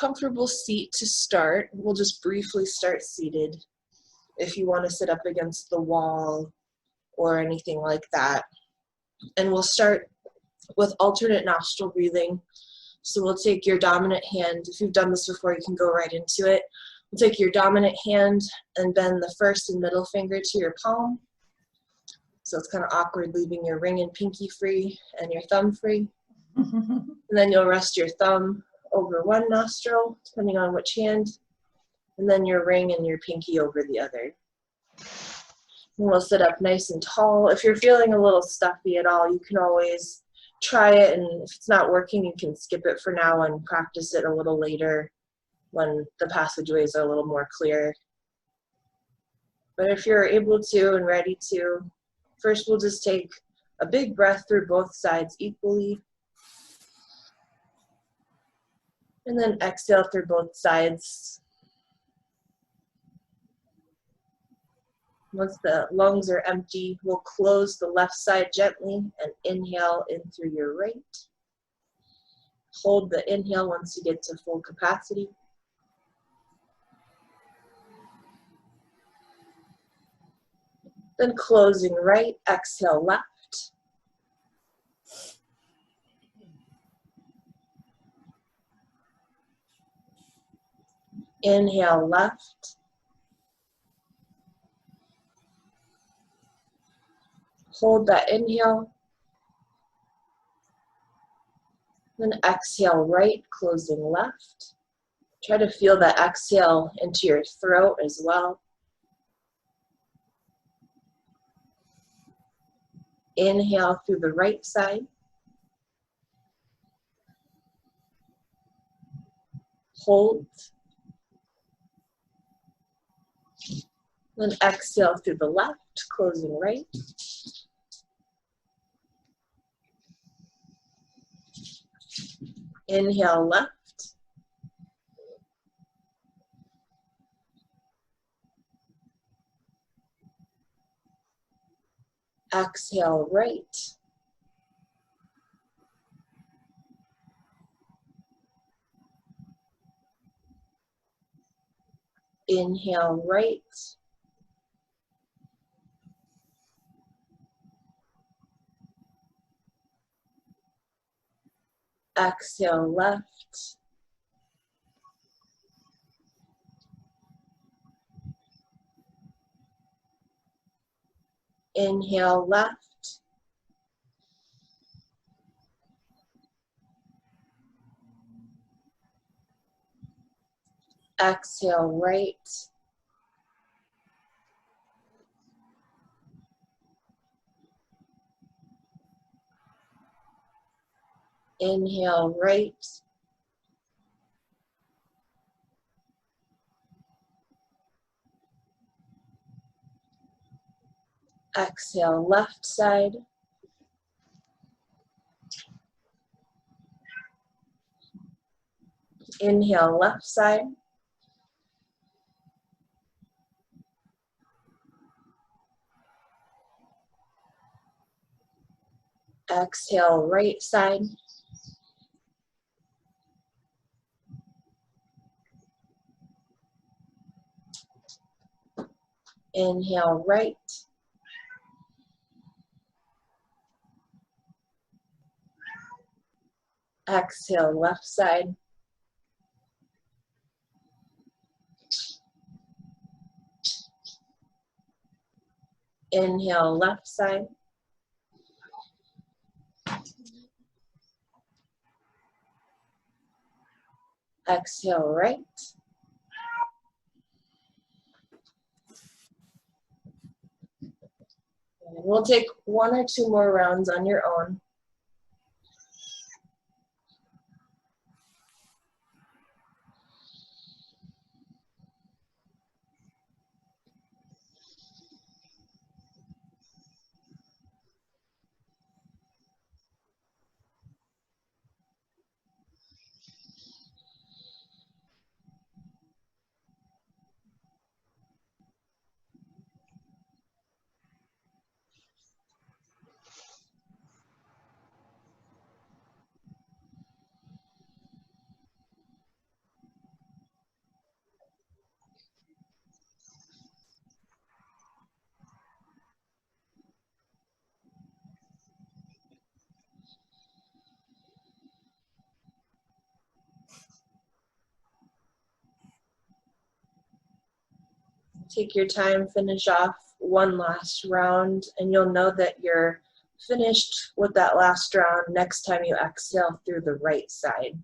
comfortable seat to start. We'll just briefly start seated. If you want to sit up against the wall or anything like that. And we'll start with alternate nostril breathing. So we'll take your dominant hand. If you've done this before, you can go right into it. We'll take your dominant hand and bend the first and middle finger to your palm. So it's kind of awkward leaving your ring and pinky free and your thumb free. And then you'll rest your thumb over one nostril, depending on which hand, and then your ring and your pinky over the other. And we'll sit up nice and tall. If you're feeling a little stuffy at all, you can always try it, and if it's not working, you can skip it for now and practice it a little later when the passageways are a little more clear. But if you're able to and ready to, first we'll just take a big breath through both sides equally. And then exhale through both sides. Once the lungs are empty, we'll close the left side gently and inhale in through your right. Hold the inhale once you get to full capacity. Then closing right, exhale left. Inhale left. Hold that inhale. Then exhale right, closing left. Try to feel that exhale into your throat as well. Inhale through the right side. Hold. Then exhale through the left, closing right. Inhale left. Exhale right. Inhale right. Exhale left. Inhale left. Exhale right. Inhale right. Exhale left side. Inhale left side. Exhale right side. Inhale right. Exhale left side. Inhale left side. Exhale right. And we'll take one or two more rounds on your own. Take your time, finish off one last round, and you'll know that you're finished with that last round next time you exhale through the right side.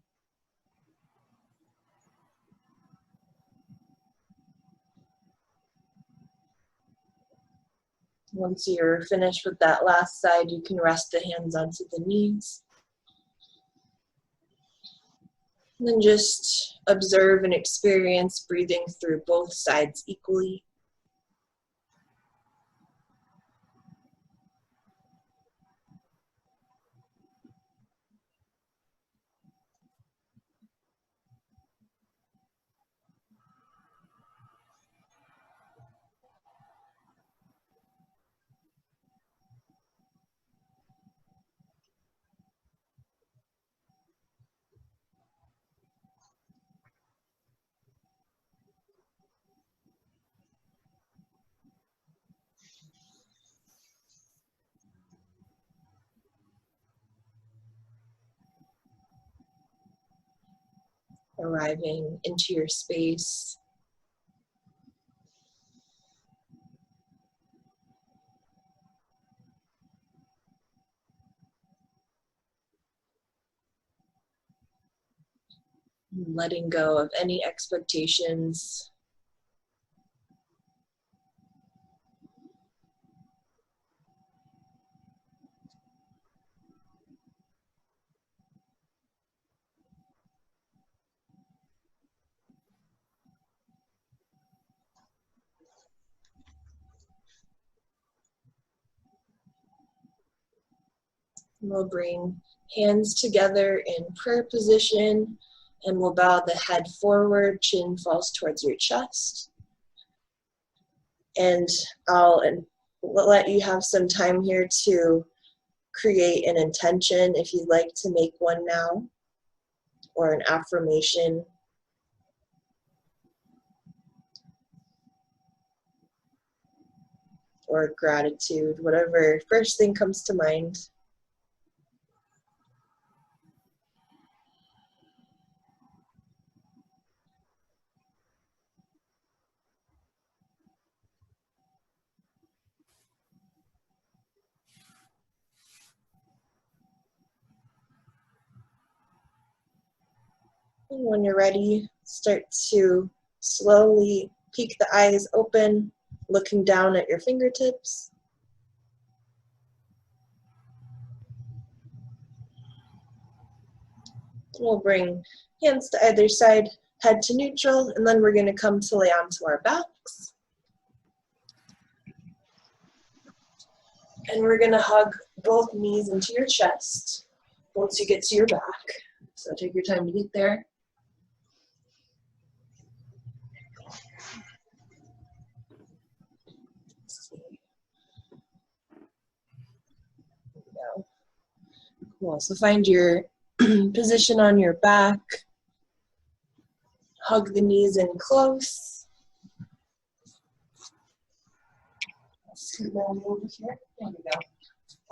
Once you're finished with that last side, you can rest the hands onto the knees. And then just observe and experience breathing through both sides equally. Arriving into your space. Letting go of any expectations. We'll bring hands together in prayer position, and we'll bow the head forward, chin falls towards your chest. And I'll let you have some time here to create an intention if you'd like to make one now, or an affirmation. Or gratitude, whatever first thing comes to mind. And when you're ready, start to slowly peek the eyes open, looking down at your fingertips. We'll bring hands to either side, head to neutral, and then we're going to come to lay onto our backs. And we're going to hug both knees into your chest once you get to your back. So take your time to get there. Cool. So find your position on your back. Hug the knees in close. Scoot down over here. There we go.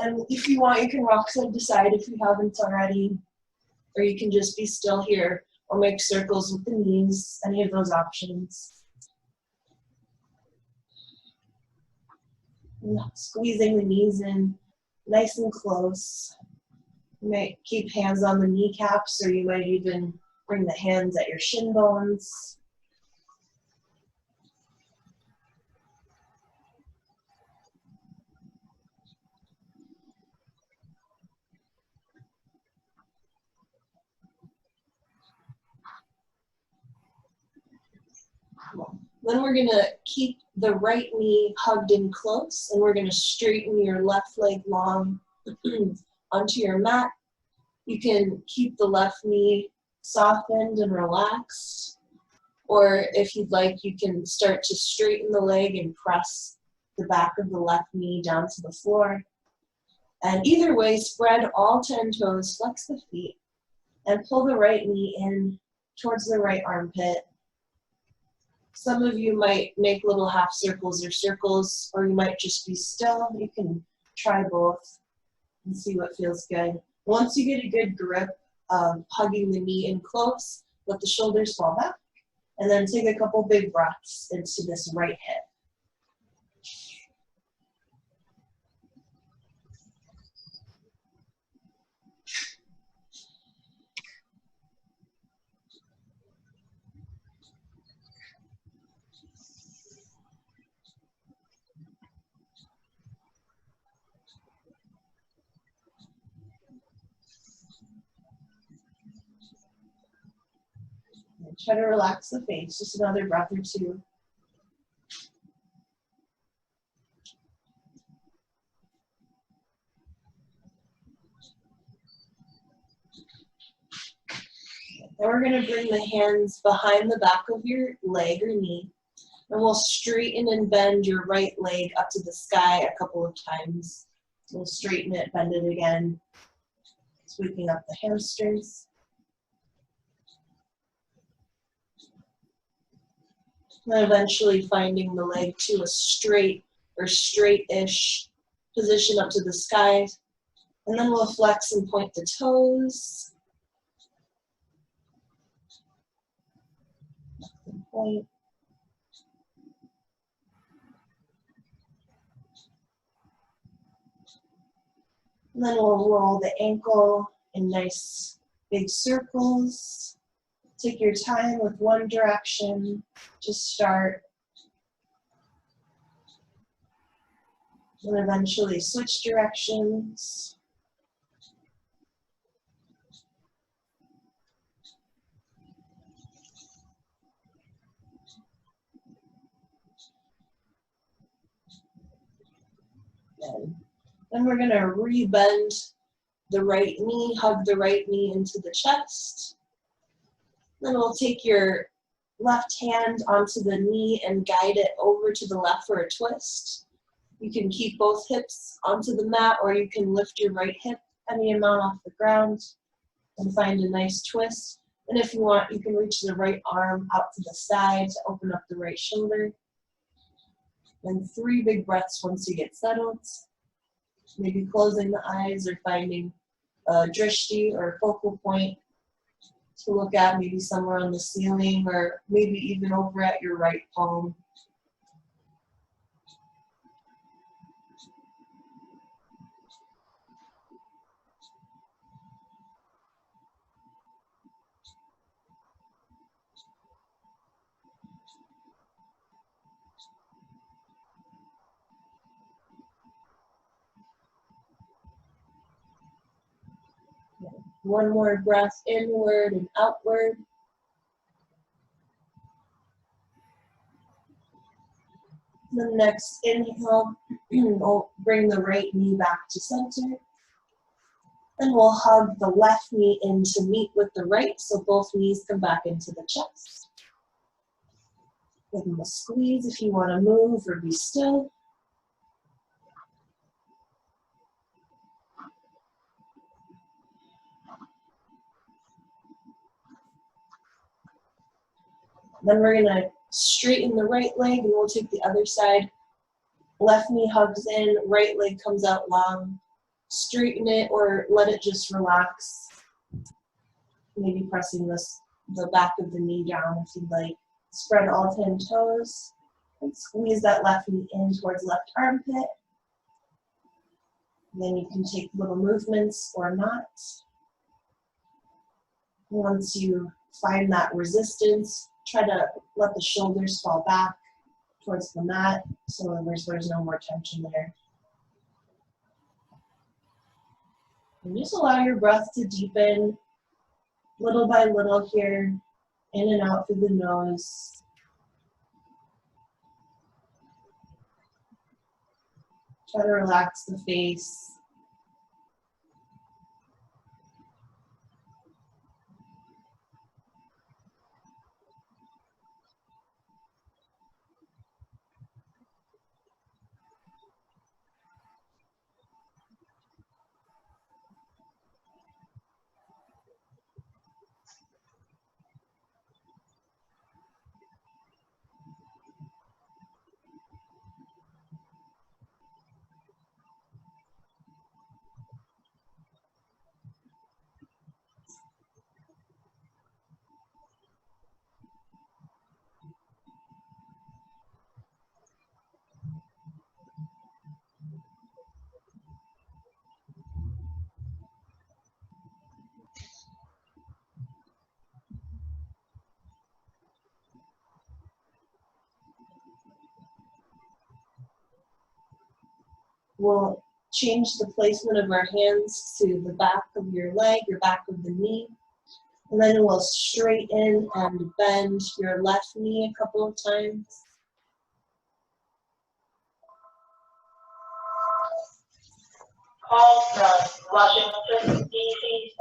And if you want, you can rock side to side if you haven't already, or you can just be still here or make circles with the knees, any of those options. And squeezing the knees in nice and close. You might keep hands on the kneecaps, or you might even bring the hands at your shin bones. Then we're going to keep the right knee hugged in close, and we're going to straighten your left leg long onto your mat. You can keep the left knee softened and relaxed, or if you'd like, you can start to straighten the leg and press the back of the left knee down to the floor. And either way, spread all 10 toes, flex the feet, and pull the right knee in towards the right armpit. Some of you might make little half circles or circles, or you might just be still. You can try both and see what feels good. Once you get a good grip of hugging the knee in close, let the shoulders fall back, and then take a couple big breaths into this right hip. And try to relax the face, just another breath or two. Then we're going to bring the hands behind the back of your leg or knee, and we'll straighten and bend your right leg up to the sky a couple of times. We'll straighten it, bend it again, sweeping up the hamstrings. And eventually finding the leg to a straight or straight-ish position up to the sky. And then we'll flex and point the toes. Point. And then we'll roll the ankle in nice big circles. Take your time with one direction. Just start. And eventually switch directions. Then we're going to re-bend the right knee, hug the right knee into the chest. Then we'll take your left hand onto the knee and guide it over to the left for a twist. You can keep both hips onto the mat, or you can lift your right hip any amount off the ground and find a nice twist. And if you want, you can reach the right arm out to the side to open up the right shoulder. And 3 big breaths once you get settled. Maybe closing the eyes or finding a drishti or a focal point to look at, maybe somewhere on the ceiling or maybe even over at your right palm. One more breath inward and outward. The next inhale, we'll bring the right knee back to center. Then we'll hug the left knee in to meet with the right, so both knees come back into the chest. Give them a squeeze if you want to move or be still. Then we're going to straighten the right leg and we'll take the other side. Left knee hugs in, right leg comes out long. Straighten it or let it just relax. Maybe pressing the back of the knee down if you'd like. Spread all 10 toes and squeeze that left knee in towards left armpit. And then you can take little movements or not. Once you find that resistance, try to let the shoulders fall back towards the mat so there's no more tension there. And just allow your breath to deepen little by little here, in and out through the nose. Try to relax the face. We'll change the placement of our hands to the back of your leg or back of the knee. And then we'll straighten and bend your left knee a couple of times. Call from Washington, D.C.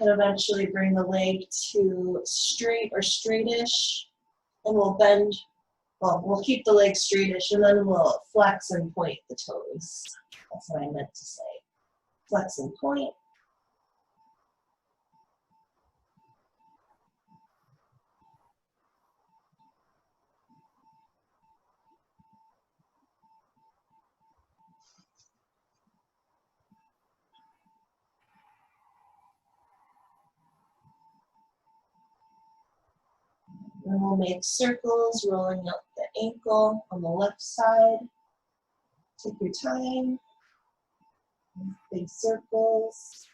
And eventually bring the leg to straight or straightish. And we'll bend, well, we'll keep the leg straightish and then we'll flex and point the toes. That's what I meant to say. Flex and point. And we'll make circles rolling up the ankle on the left side. Take your time. Big circles.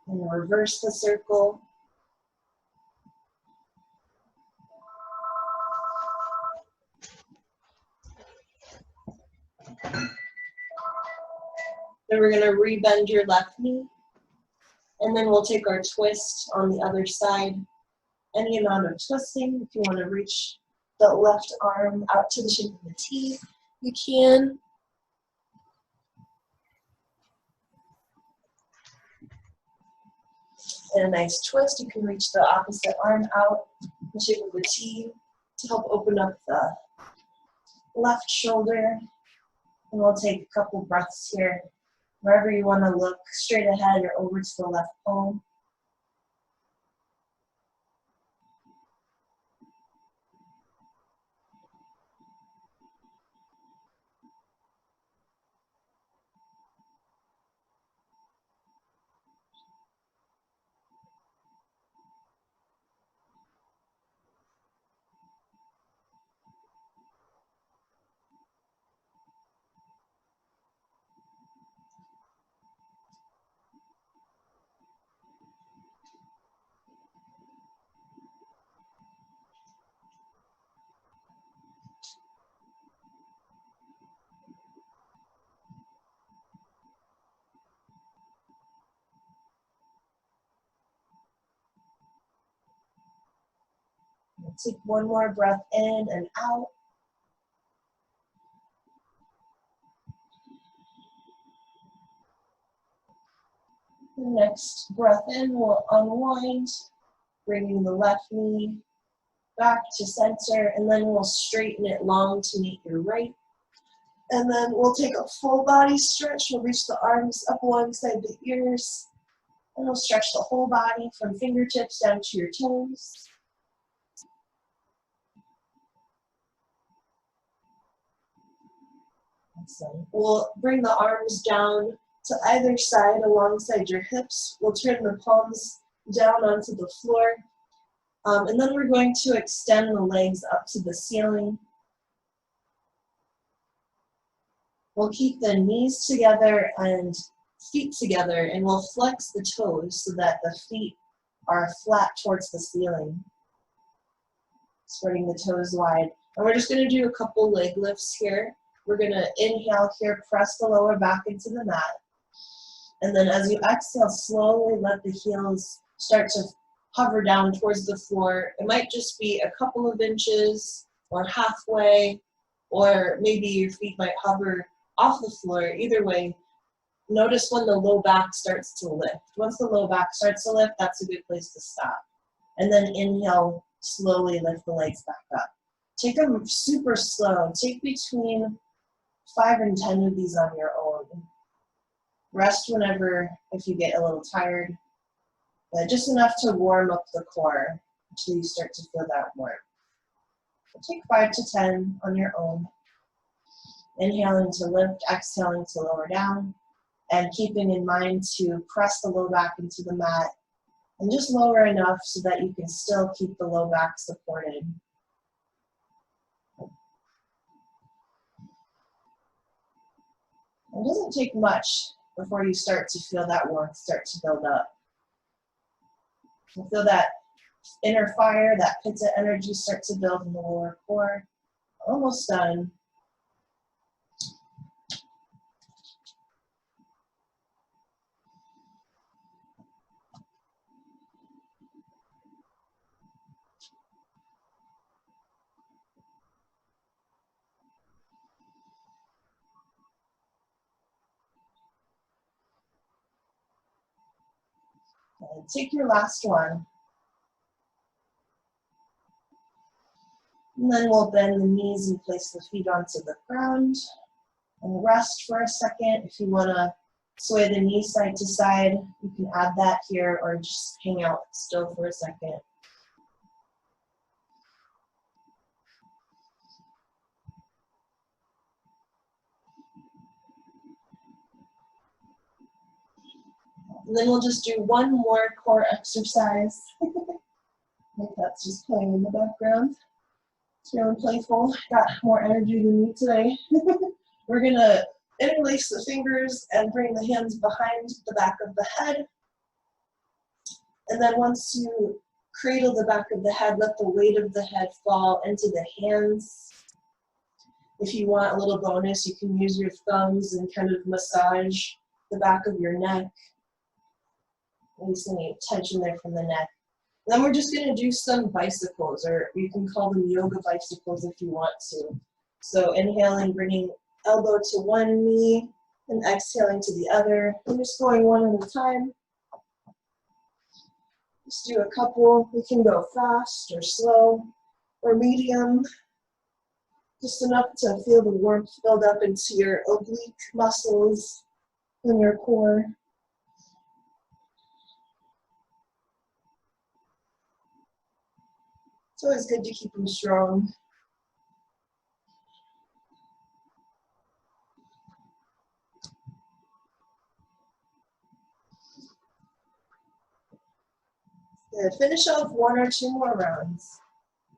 And reverse the circle. Then we're going to rebend your left knee. And then we'll take our twist on the other side. Any amount of twisting. If you want to reach the left arm out to the shape of a T, you can. And a nice twist. You can reach the opposite arm out the shape of a T to help open up the left shoulder. And we'll take a couple breaths here. Wherever you want to look, straight ahead or over to the left palm. We'll take one more breath in and out. The next breath in, we'll unwind, bringing the left knee back to center, and then we'll straighten it long to meet your right. And then we'll take a full body stretch. We'll reach the arms up alongside the ears, and we'll stretch the whole body from fingertips down to your toes. Excellent. We'll bring the arms down to either side alongside your hips. We'll turn the palms down onto the floor. And then we're going to extend the legs up to the ceiling. We'll keep the knees together and feet together, and we'll flex the toes so that the feet are flat towards the ceiling. Spreading the toes wide. And we're just going to do a couple leg lifts here. We're going to inhale here, press the lower back into the mat. And then as you exhale, slowly let the heels start to hover down towards the floor. It might just be a couple of inches or halfway, or maybe your feet might hover off the floor. Either way, notice when the low back starts to lift. Once the low back starts to lift, that's a good place to stop. And then inhale, slowly lift the legs back up. Take them super slow. Take between 5 and 10 of these on your own. Rest whenever, if you get a little tired, but just enough to warm up the core until you start to feel that warmth. So take 5 to 10 on your own. Inhaling to lift, exhaling to lower down, and keeping in mind to press the low back into the mat and just lower enough so that you can still keep the low back supported. It doesn't take much before you start to feel that warmth start to build up. You feel that inner fire, that pitta energy start to build in the lower core. Almost done. And take your last one. And then we'll bend the knees and place the feet onto the ground. And rest for a second. If you want to sway the knees side to side, you can add that here or just hang out still for a second. And then we'll just do one more core exercise. Like that's just playing in the background. It's feeling playful. Got more energy than me today. We're gonna interlace the fingers and bring the hands behind the back of the head. And then once you cradle the back of the head, let the weight of the head fall into the hands. If you want a little bonus, you can use your thumbs and kind of massage the back of your neck. Release any tension there from the neck. And then we're just going to do some bicycles, or you can call them yoga bicycles if you want to. So inhaling, bringing elbow to one knee, and exhaling to the other. I'm just going one at a time. Just do a couple. We can go fast or slow or medium. Just enough to feel the warmth build up into your oblique muscles in your core. It's always good to keep them strong. Good. Finish off one or two more rounds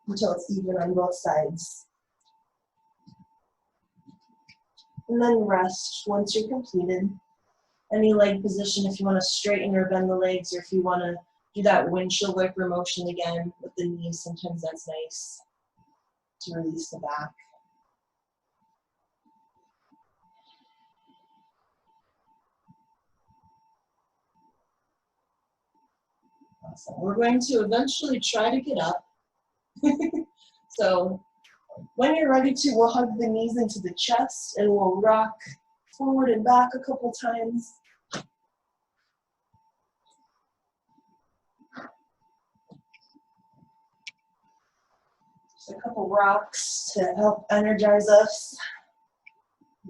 until it's even on both sides. And then rest once you're completed. Any leg position if you want to straighten or bend the legs, or if you want to do that windshield wiper motion again with the knees. Sometimes that's nice to release the back. Awesome. We're going to eventually try to get up. So when you're ready to, we'll hug the knees into the chest and we'll rock forward and back a couple times. Just a couple rocks to help energize us.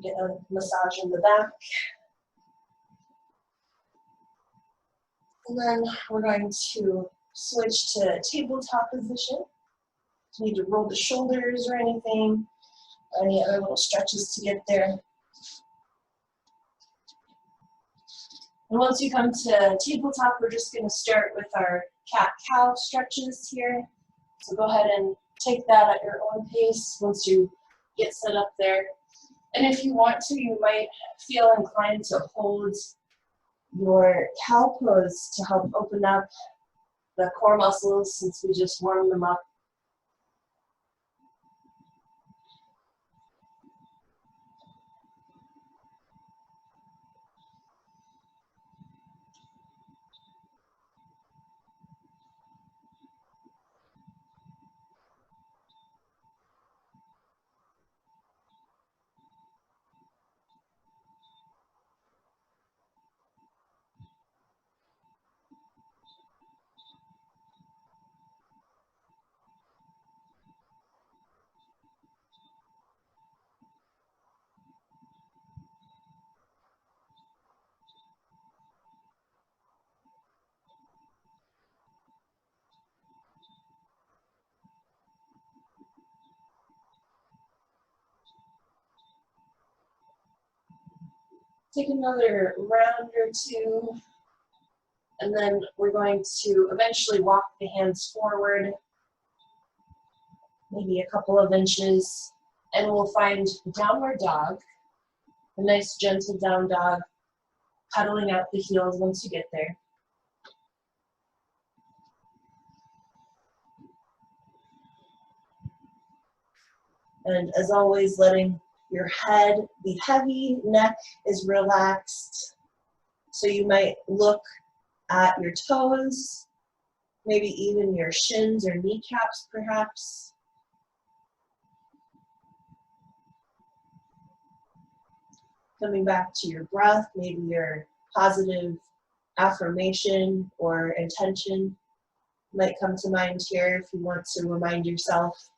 Get a massage in the back. And then we're going to switch to tabletop position. You need to roll the shoulders or anything, or any other little stretches to get there. And once you come to tabletop, we're just going to start with our cat-cow stretches here. So go ahead and take that at your own pace once you get set up there. And if you want to, you might feel inclined to hold your cow pose to help open up the core muscles since we just warmed them up. Take another round or two, and then we're going to eventually walk the hands forward, maybe a couple of inches, and we'll find downward dog, a nice gentle down dog, cuddling out the heels once you get there. And as always, letting your head be heavy, neck is relaxed. So you might look at your toes, maybe even your shins or kneecaps perhaps. Coming back to your breath, maybe your positive affirmation or intention might come to mind here if you want to remind yourself.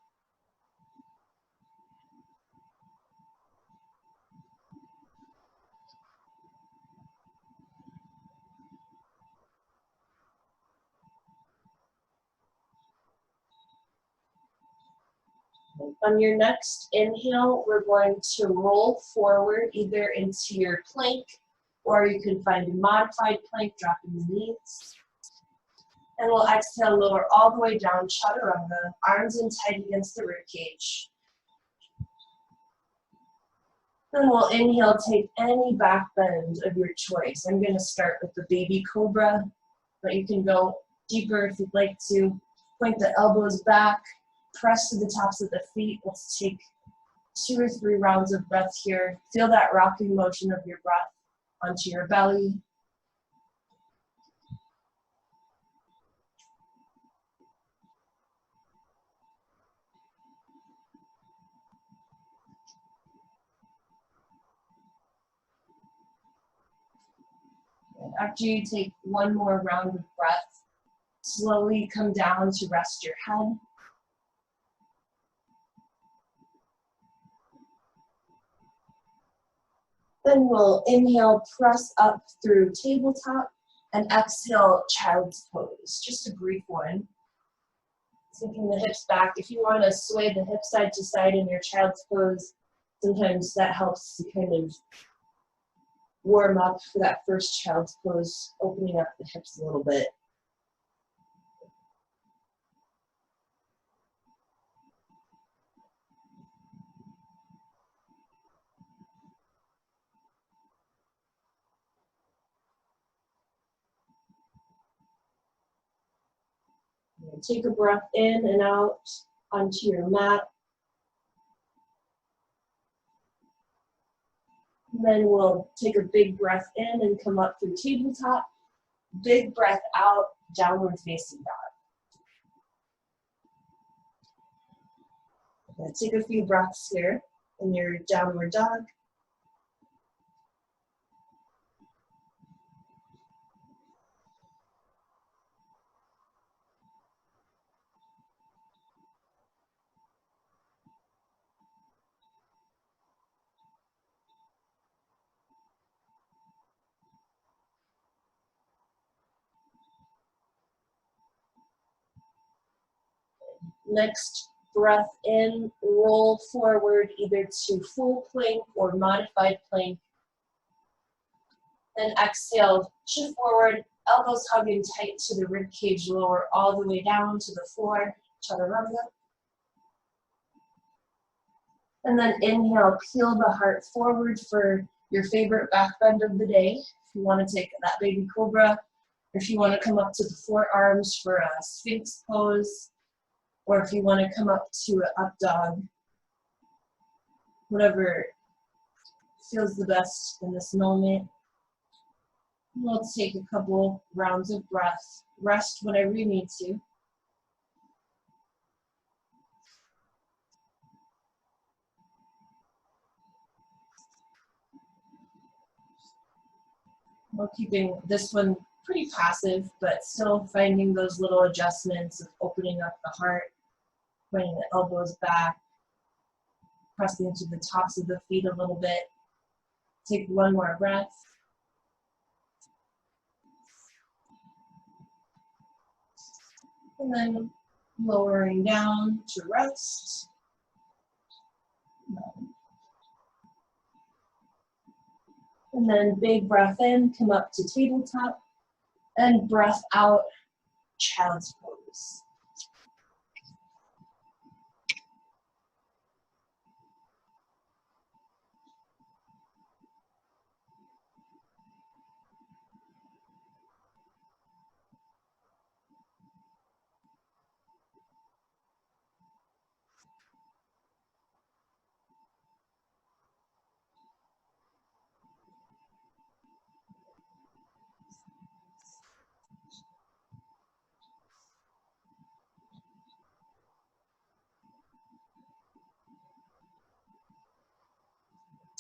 On your next inhale, we're going to roll forward either into your plank, or you can find a modified plank, dropping the knees. And we'll exhale, lower all the way down, chaturanga, arms in tight against the ribcage. Then we'll inhale, take any back bend of your choice. I'm going to start with the baby cobra, but you can go deeper if you'd like to. Point the elbows back, press to the tops of the feet. Let's take 2 or 3 rounds of breath here. Feel that rocking motion of your breath onto your belly. After you take 1 more round of breath, slowly come down to rest your head. Then we'll inhale, press up through tabletop, and exhale, child's pose. Just a brief one. Sinking the hips back. If you want to sway the hips side to side in your child's pose, sometimes that helps to kind of warm up for that first child's pose, opening up the hips a little bit. Take a breath in and out onto your mat. And then we'll take a big breath in and come up through tabletop. Big breath out, downward facing dog. Take a few breaths here in your downward dog. Next breath in, roll forward either to full plank or modified plank. Then exhale, shift forward, elbows hugging tight to the rib cage, lower all the way down to the floor, chaturanga. And then inhale, peel the heart forward for your favorite back bend of the day. If you want to take that baby cobra, or if you want to come up to the forearms for a sphinx pose, or if you want to come up to an up dog, whatever feels the best in this moment. We'll take a couple rounds of breath, rest whenever you need to. We're keeping this one pretty passive, but still finding those little adjustments of opening up the heart, pointing the elbows back, pressing to the tops of the feet a little bit. Take 1 more breath. And then lowering down to rest. And then big breath in, come up to tabletop, and breath out, child's pose.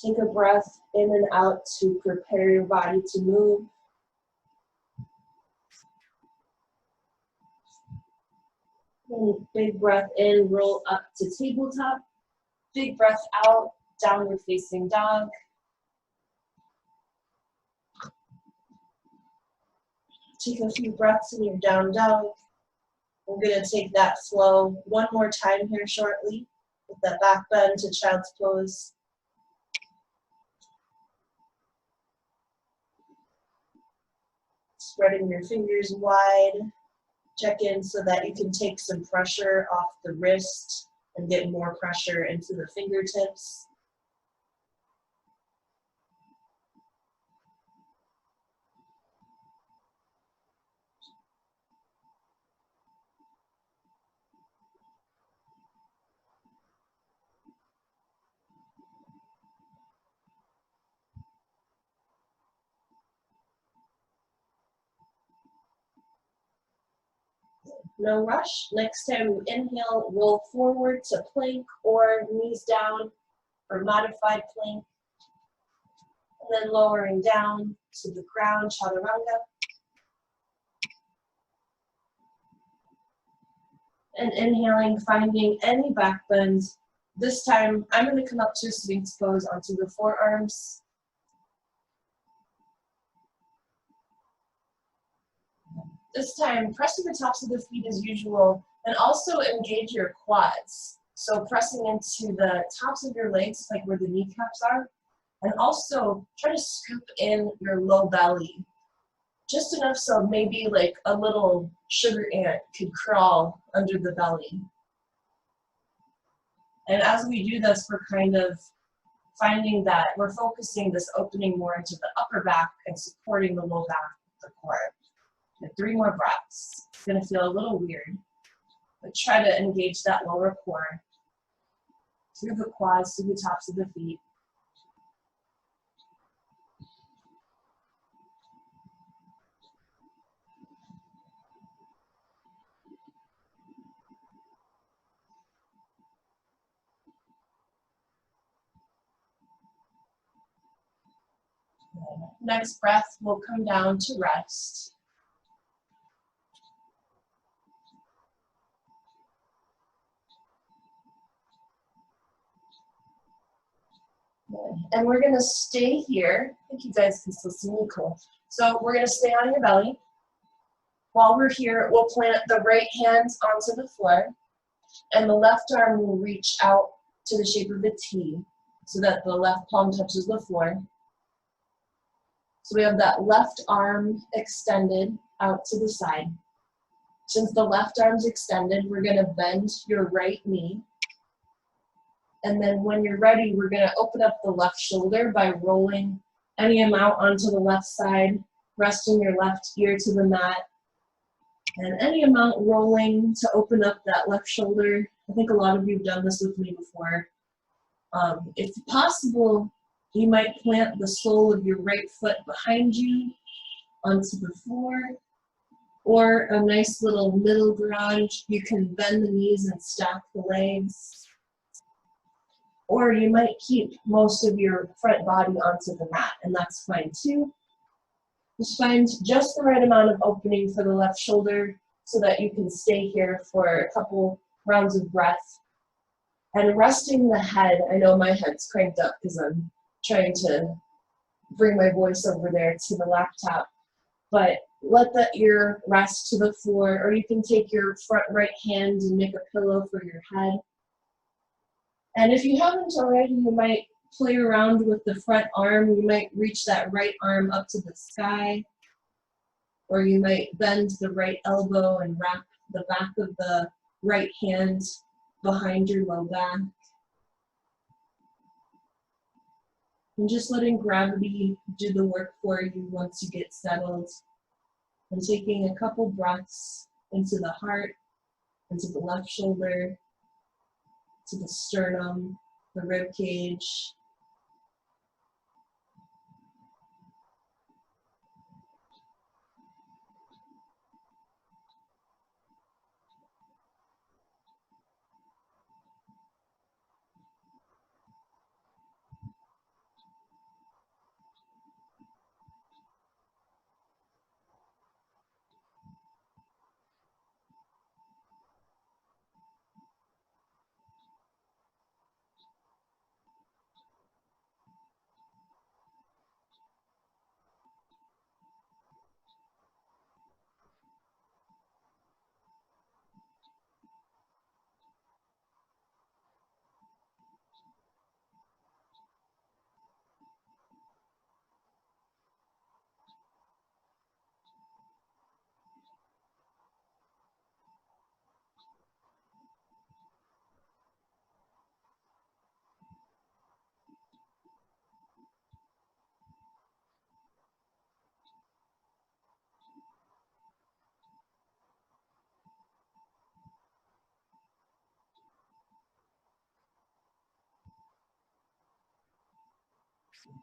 Take a breath in and out to prepare your body to move. And big breath in, roll up to tabletop. Big breath out, downward facing dog. Take a few breaths in your down dog. We're going to take that flow one more time here shortly with that back bend to child's pose. Spreading your fingers wide. Check in so that you can take some pressure off the wrist and get more pressure into the fingertips. No rush. Next time you inhale, roll forward to plank or knees down or modified plank. And then lowering down to the ground, chaturanga. And inhaling, finding any back bend. This time, I'm going to come up to a Sphinx pose onto the forearms. This time, press to the tops of the feet as usual, and also engage your quads. So pressing into the tops of your legs, like where the kneecaps are, and also try to scoop in your low belly. Just enough so maybe like a little sugar ant could crawl under the belly. And as we do this, we're kind of finding that we're focusing this opening more into the upper back and supporting the low back of the core. And 3 more breaths. It's going to feel a little weird, but try to engage that lower core through the quads, through the tops of the feet. Next breath, we'll come down to rest. And we're going to stay here. I think you guys can still see me cool. So we're going to stay on your belly. While we're here, we'll plant the right hand onto the floor, and the left arm will reach out to the shape of a T so that the left palm touches the floor. So we have that left arm extended out to the side. Since the left arm's extended, we're going to bend your right knee. And then when you're ready, we're going to open up the left shoulder by rolling any amount onto the left side, resting your left ear to the mat, and any amount rolling to open up that left shoulder. I think a lot of you have done this with me before. If possible, you might plant the sole of your right foot behind you onto the floor, or a nice little middle ground. You can bend the knees and stack the legs. Or you might keep most of your front body onto the mat, and that's fine too. Just find just the right amount of opening for the left shoulder so that you can stay here for a couple rounds of breath. And resting the head, I know my head's cranked up because I'm trying to bring my voice over there to the laptop, but let the ear rest to the floor, or you can take your front right hand and make a pillow for your head. And if you haven't already, you might play around with the front arm. You might reach that right arm up to the sky, or you might bend the right elbow and wrap the back of the right hand behind your low back. And just letting gravity do the work for you once you get settled. And taking a couple breaths into the heart, into the left shoulder, to the sternum, the rib cage.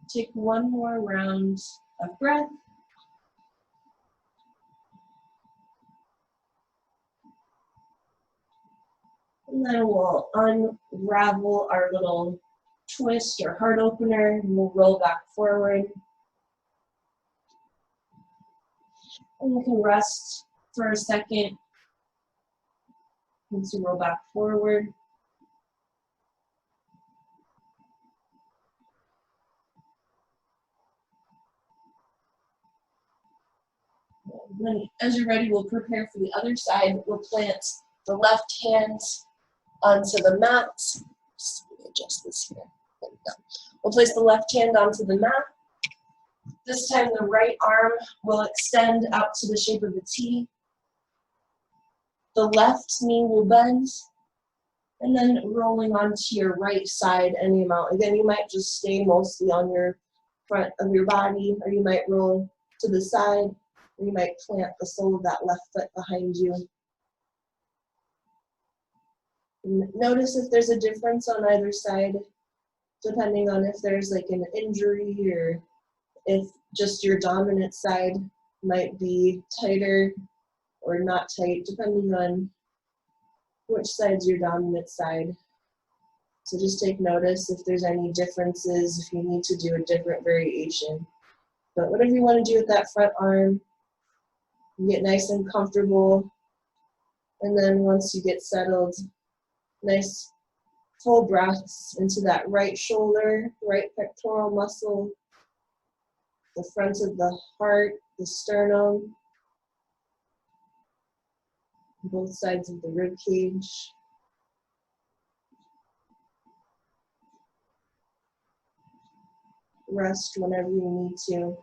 Take one more round of breath. And then we'll unravel our little twist or heart opener, and we'll roll back forward. And you can rest for a second once you roll back forward. And then as you're ready, we'll prepare for the other side. We'll plant the left hand onto the mat. Just adjust this here. There we go. We'll place the left hand onto the mat. This time the right arm will extend out to the shape of a T. The left knee will bend, and then rolling onto your right side any amount. Again, you might just stay mostly on your front of your body, or you might roll to the side, or you might plant the sole of that left foot behind you. And notice if there's a difference on either side, depending on if there's like an injury or if just your dominant side might be tighter or not tight, depending on which side's your dominant side. So just take notice if there's any differences, if you need to do a different variation. But whatever you want to do with that front arm, you get nice and comfortable. And then once you get settled, nice full breaths into that right shoulder, right pectoral muscle, the front of the heart, the sternum, both sides of the rib cage. Rest whenever you need to.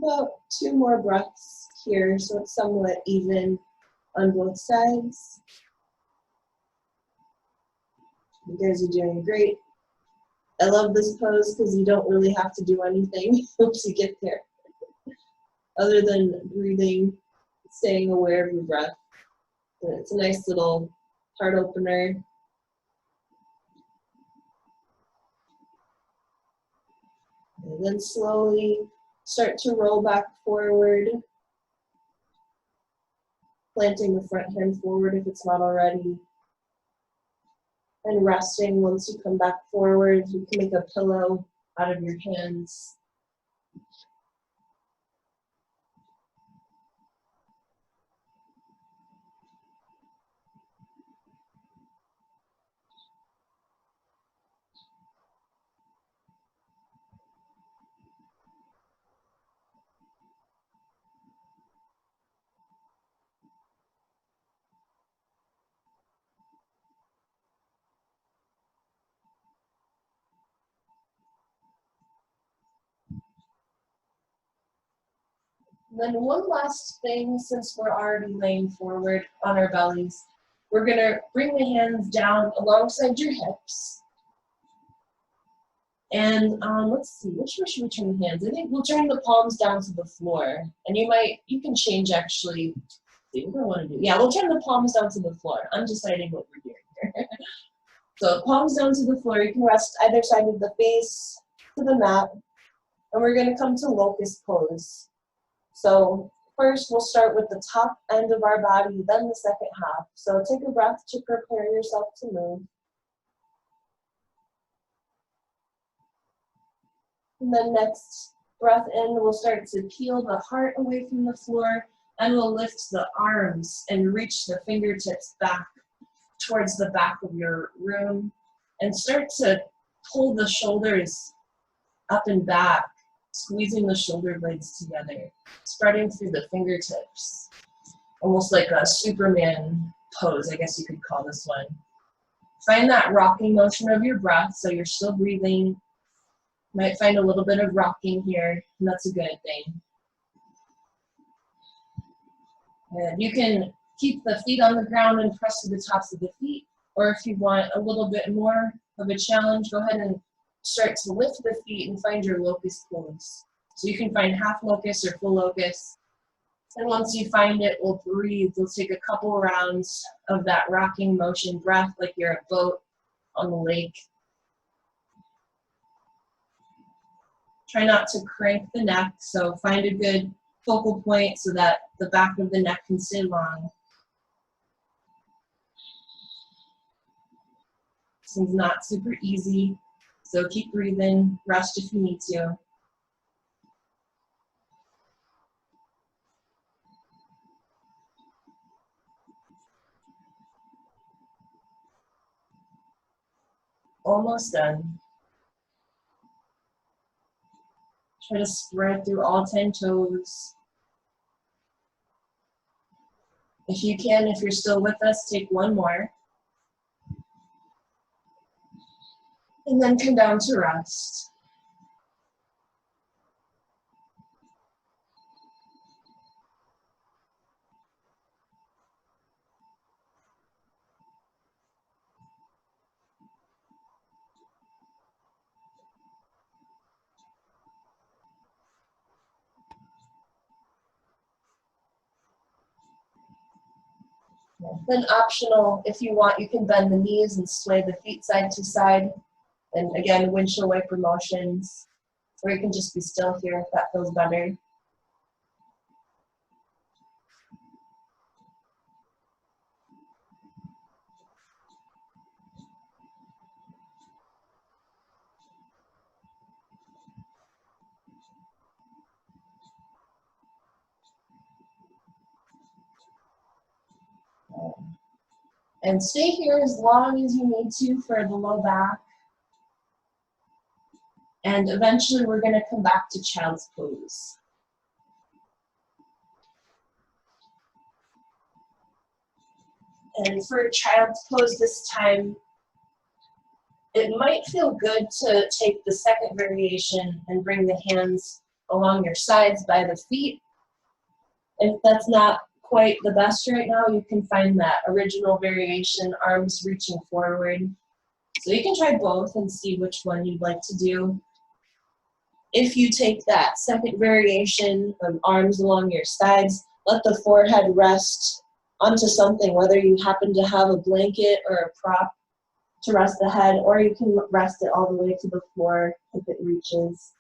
About 2 more breaths here, so it's somewhat even on both sides. You guys are doing great. I love this pose because you don't really have to do anything once you get there, other than breathing, staying aware of your breath. And it's a nice little heart opener. And then slowly start to roll back forward, planting the front hand forward if it's not already. And resting once you come back forward. You can make a pillow out of your hands. Then one last thing, since we're already laying forward on our bellies, we're gonna bring the hands down alongside your hips. And let's see, which way should we turn the hands? I think we'll turn the palms down to the floor. And you can change actually So you don't want to do, yeah, we'll turn the palms down to the floor. I'm deciding what we're doing here. So palms down to the floor. You can rest either side of the face to the mat. And we're gonna come to locust pose. So first we'll start with the top end of our body, then the second half. So take a breath to prepare yourself to move. And then next breath in, we'll start to peel the heart away from the floor, and we'll lift the arms and reach the fingertips back towards the back of your room and start to pull the shoulders up and back, squeezing the shoulder blades together, spreading through the fingertips, almost like a Superman pose, I guess you could call this one. Find that rocking motion of your breath, so you're still breathing. Might find a little bit of rocking here, and that's a good thing. And you can keep the feet on the ground and press to the tops of the feet, or if you want a little bit more of a challenge, go ahead and start to lift the feet and find your locust pose. So you can find half locust or full locust. And once you find it, we'll breathe. We'll take a couple rounds of that rocking motion breath like you're a boat on the lake. Try not to crank the neck, so find a good focal point so that the back of the neck can stay long. This one's not super easy, so keep breathing, rest if you need to. Almost done. Try to spread through all 10 toes. If you can, if you're still with us, take one more. And then come down to rest. Then optional, if you want, you can bend the knees and sway the feet side to side. And again, windshield wiper motions. Or you can just be still here if that feels better. And stay here as long as you need to for the low back. And eventually we're going to come back to child's pose. And for child's pose this time, it might feel good to take the second variation and bring the hands along your sides by the feet. If that's not quite the best right now, you can find that original variation, arms reaching forward. So you can try both and see which one you'd like to do. If you take that second variation of arms along your sides, let the forehead rest onto something, whether you happen to have a blanket or a prop to rest the head, or you can rest it all the way to the floor if it reaches,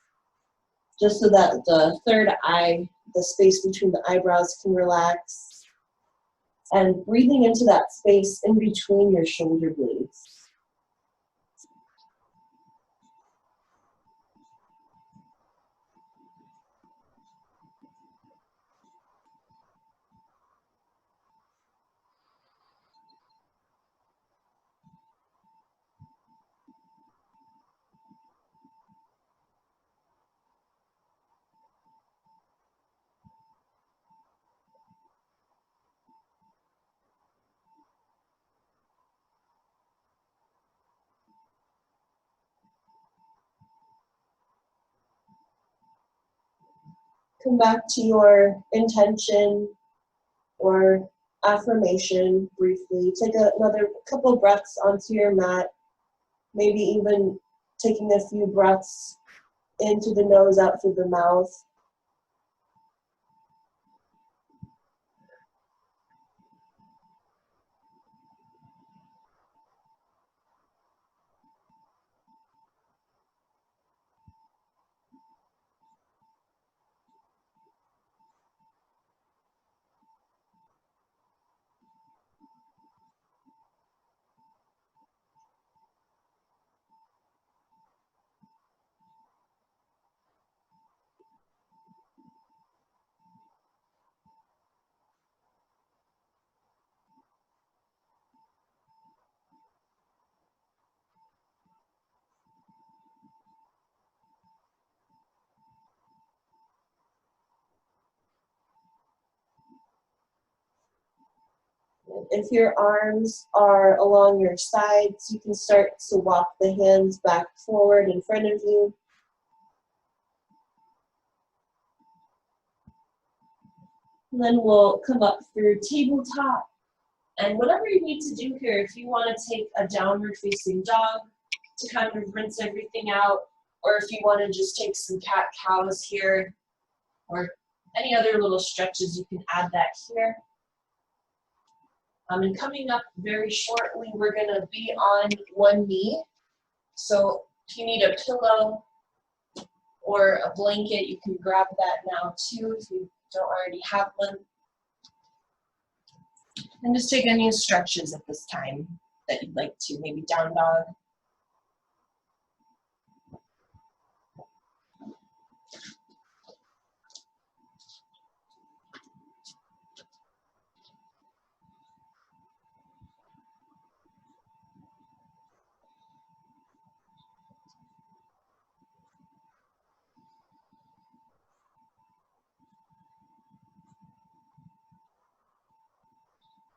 just so that the third eye, the space between the eyebrows, can relax. And breathing into that space in between your shoulder blades. Come back to your intention or affirmation briefly. Take another couple breaths onto your mat, maybe even taking a few breaths in through the nose, out through the mouth. If your arms are along your sides, you can start to walk the hands back forward in front of you. And then we'll come up through tabletop. And whatever you need to do here, if you want to take a downward facing dog to kind of rinse everything out, or if you want to just take some cat-cows here, or any other little stretches, you can add that here. And coming up very shortly, we're going to be on one knee. So if you need a pillow or a blanket, you can grab that now too if you don't already have one. And just take any stretches at this time that you'd like to, maybe down dog.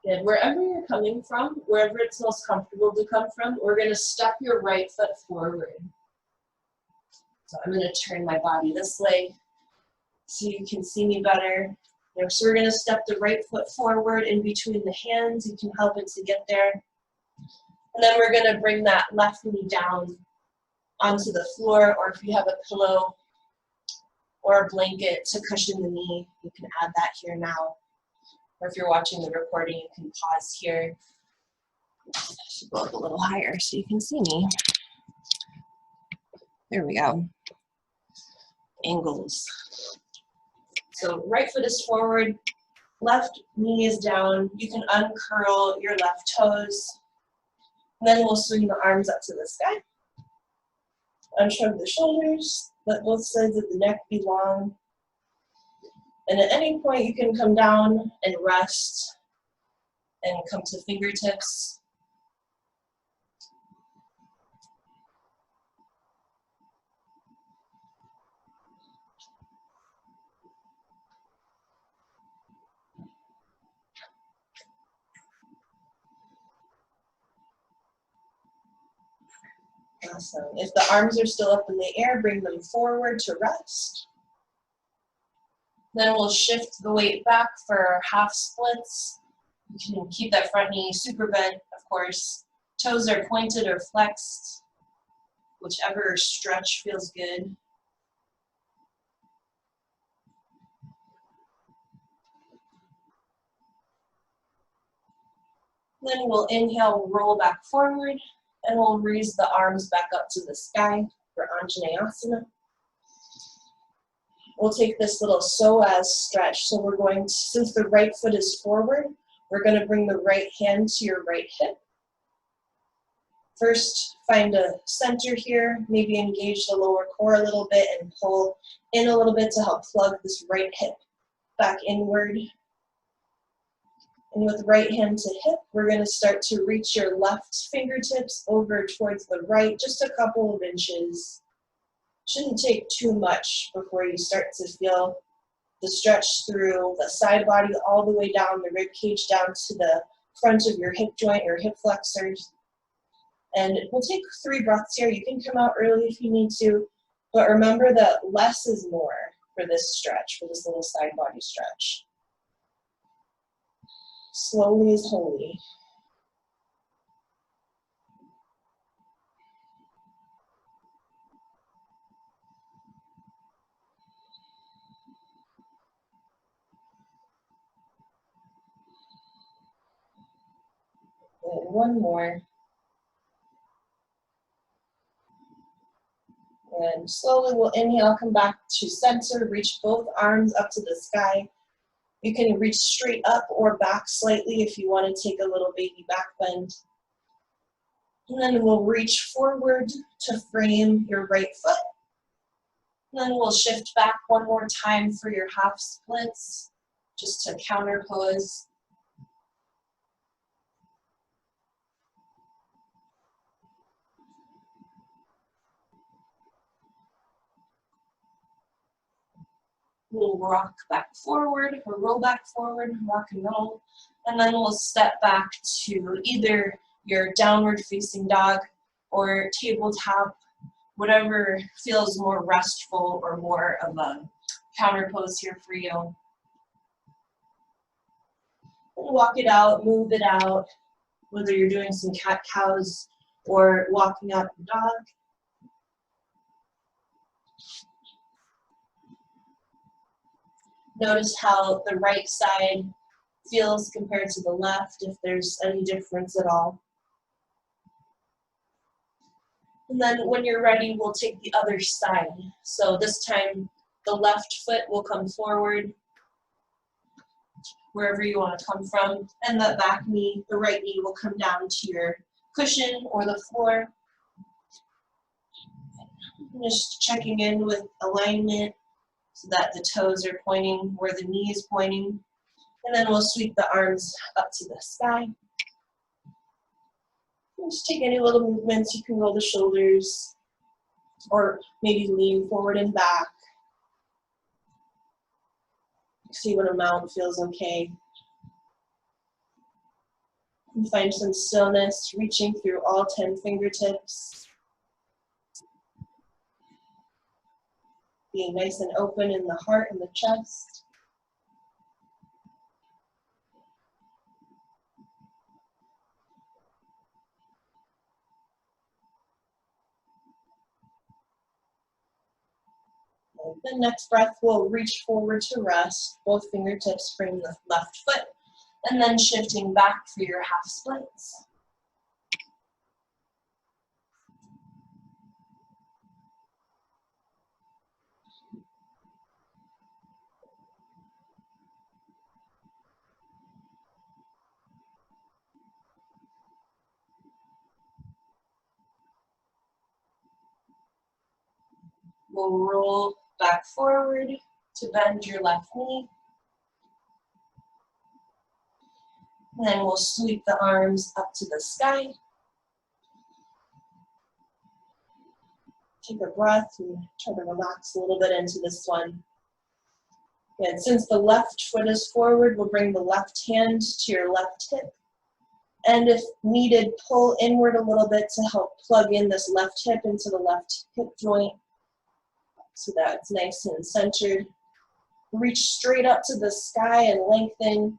Good. Wherever you're coming from, wherever it's most comfortable to come from, we're going to step your right foot forward. So I'm going to turn my body this way so you can see me better. So we're going to step the right foot forward in between the hands. You can help it to get there. And then we're going to bring that left knee down onto the floor, or if you have a pillow or a blanket to cushion the knee, you can add that here now. Or if you're watching the recording, you can pause here. I should go up a little higher so you can see me. There we go. Angles. So right foot is forward, left knee is down. You can uncurl your left toes. And then we'll swing the arms up to the sky. Unshrug the shoulders. Let both sides of the neck be long. And at any point, you can come down and rest and come to fingertips. Awesome. If the arms are still up in the air, bring them forward to rest. Then we'll shift the weight back for half splits. You can keep that front knee super bent, of course. Toes are pointed or flexed, whichever stretch feels good. Then we'll inhale, roll back forward, and we'll raise the arms back up to the sky for Anjaneyasana. We'll take this little psoas stretch. So we're going to, since the right foot is forward, we're going to bring the right hand to your right hip. First, find a center here, maybe engage the lower core a little bit and pull in a little bit to help plug this right hip back inward. And with right hand to hip, we're going to start to reach your left fingertips over towards the right, just a couple of inches. Shouldn't take too much before you start to feel the stretch through the side body all the way down the rib cage down to the front of your hip joint or hip flexors. And we'll take 3 breaths here. You can come out early if you need to, but remember that less is more for this stretch, for this little side body stretch. Slowly is holy. And one more. And slowly we'll inhale, come back to center, reach both arms up to the sky. You can reach straight up or back slightly if you want to take a little baby back bend. And then we'll reach forward to frame your right foot. And then we'll shift back one more time for your half splits, just to counter pose. We'll rock back forward, or roll back forward, rock and roll. And then we'll step back to either your downward facing dog or tabletop, whatever feels more restful or more of a counter pose here for you. Walk it out, move it out, whether you're doing some cat-cows or walking out the dog. Notice how the right side feels compared to the left, if there's any difference at all. And then when you're ready, we'll take the other side. So this time, the left foot will come forward, wherever you want to come from, and the back knee, the right knee will come down to your cushion or the floor. Just checking in with alignment so that the toes are pointing where the knee is pointing. And then we'll sweep the arms up to the sky. Just take any little movements. You can roll the shoulders or maybe lean forward and back. See what amount feels okay. And find some stillness, reaching through all 10 fingertips. Being nice and open in the heart and the chest. The next breath, we'll reach forward to rest. Both fingertips frame the left foot, and then shifting back for your half splits. We'll roll back forward to bend your left knee. And then we'll sweep the arms up to the sky. Take a breath and try to relax a little bit into this one. Good. Since the left foot is forward, we'll bring the left hand to your left hip. And if needed, pull inward a little bit to help plug in this left hip into the left hip joint so that it's nice and centered. Reach straight up to the sky and lengthen.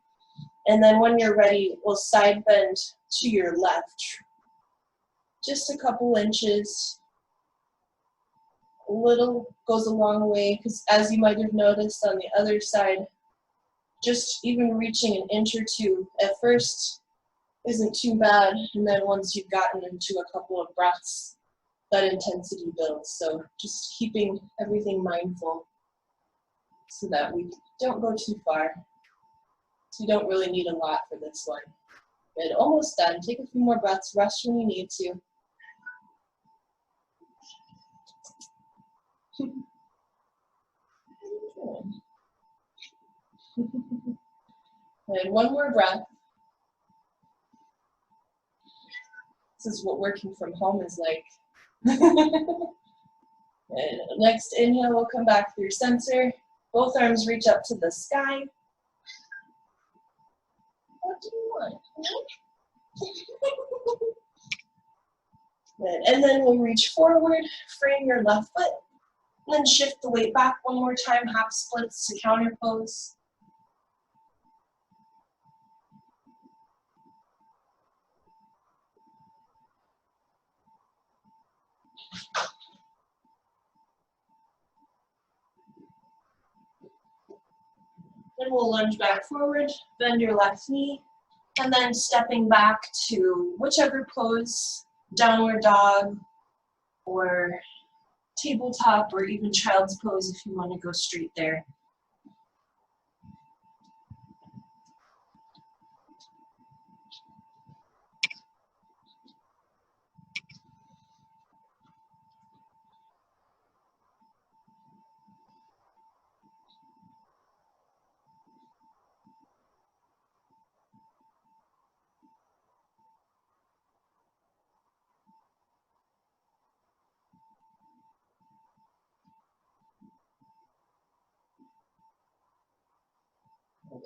And then when you're ready, we'll side bend to your left. Just a couple inches. A little goes a long way, because as you might have noticed on the other side, just even reaching an inch or two at first isn't too bad, and then once you've gotten into a couple of breaths, that intensity builds. So just keeping everything mindful so that we don't go too far. So you don't really need a lot for this one. Good, almost done. Take a few more breaths, rest when you need to. And one more breath. This is what working from home is like. And next inhale, we'll come back through center. Both arms reach up to the sky. What do you want? Good. And then we'll reach forward, frame your left foot, and then shift the weight back one more time, half splits to counter pose. Then we'll lunge back forward, bend your left knee, and then stepping back to whichever pose, downward dog, or tabletop, or even child's pose if you want to go straight there.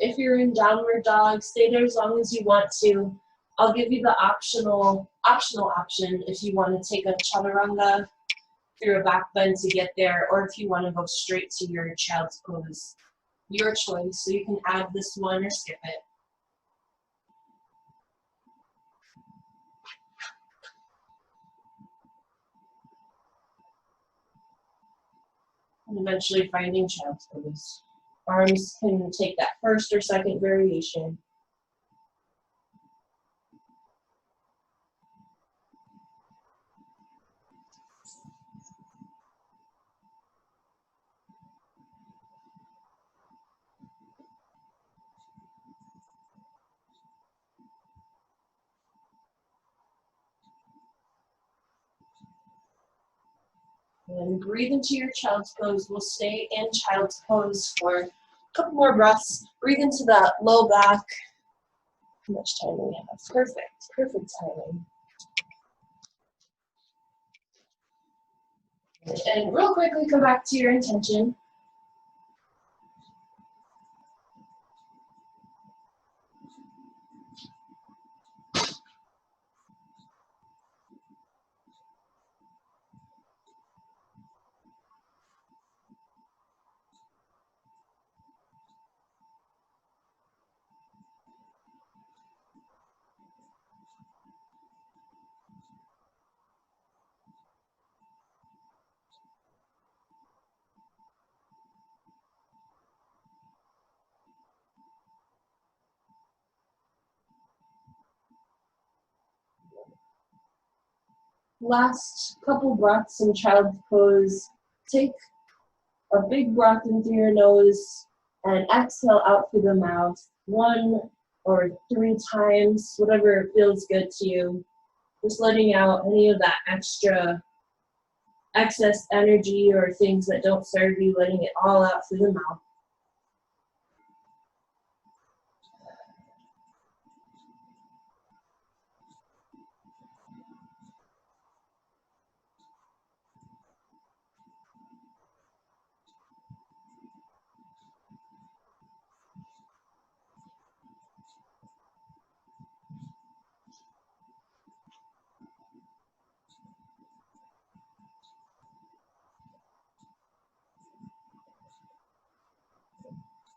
If you're in downward dog, stay there as long as you want to. I'll give you the optional option if you want to take a chaturanga through a back bend to get there, or if you want to go straight to your child's pose. Your choice, so you can add this one or skip it. And eventually finding child's pose. Arms can take that first or second variation. And breathe into your child's pose. We'll stay in child's pose for a couple more breaths. Breathe into that low back. How much time do we have? Perfect timing. And real quickly, come back to your intention. Last couple breaths in child's pose. Take a big breath in through your nose and exhale out through the mouth 1 or 3 times, whatever feels good to you. Just letting out any of that excess energy or things that don't serve you, letting it all out through the mouth.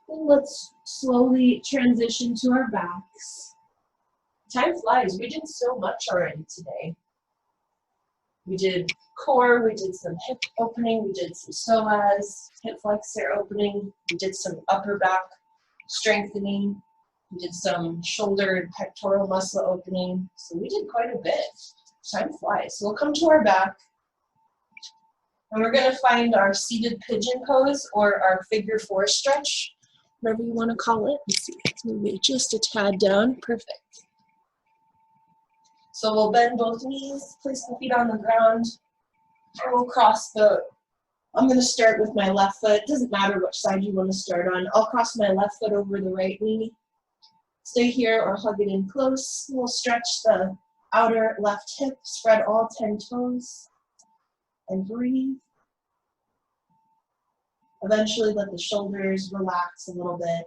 And let's slowly transition to our backs. Time flies. We did so much already today. We did core, we did some hip opening, we did some psoas, hip flexor opening, we did some upper back strengthening, we did some shoulder and pectoral muscle opening. So we did quite a bit. Time flies. So we'll come to our back, and we're going to find our seated pigeon pose or our figure 4 stretch, whatever you want to call it. Let's see, let's move it just a tad down. Perfect. So we'll bend both knees, place the feet on the ground, and we'll cross I'm going to start with my left foot. It doesn't matter which side you want to start on. I'll cross my left foot over the right knee. Stay here or hug it in close. We'll stretch the outer left hip, spread all 10 toes, and breathe. Eventually let the shoulders relax a little bit.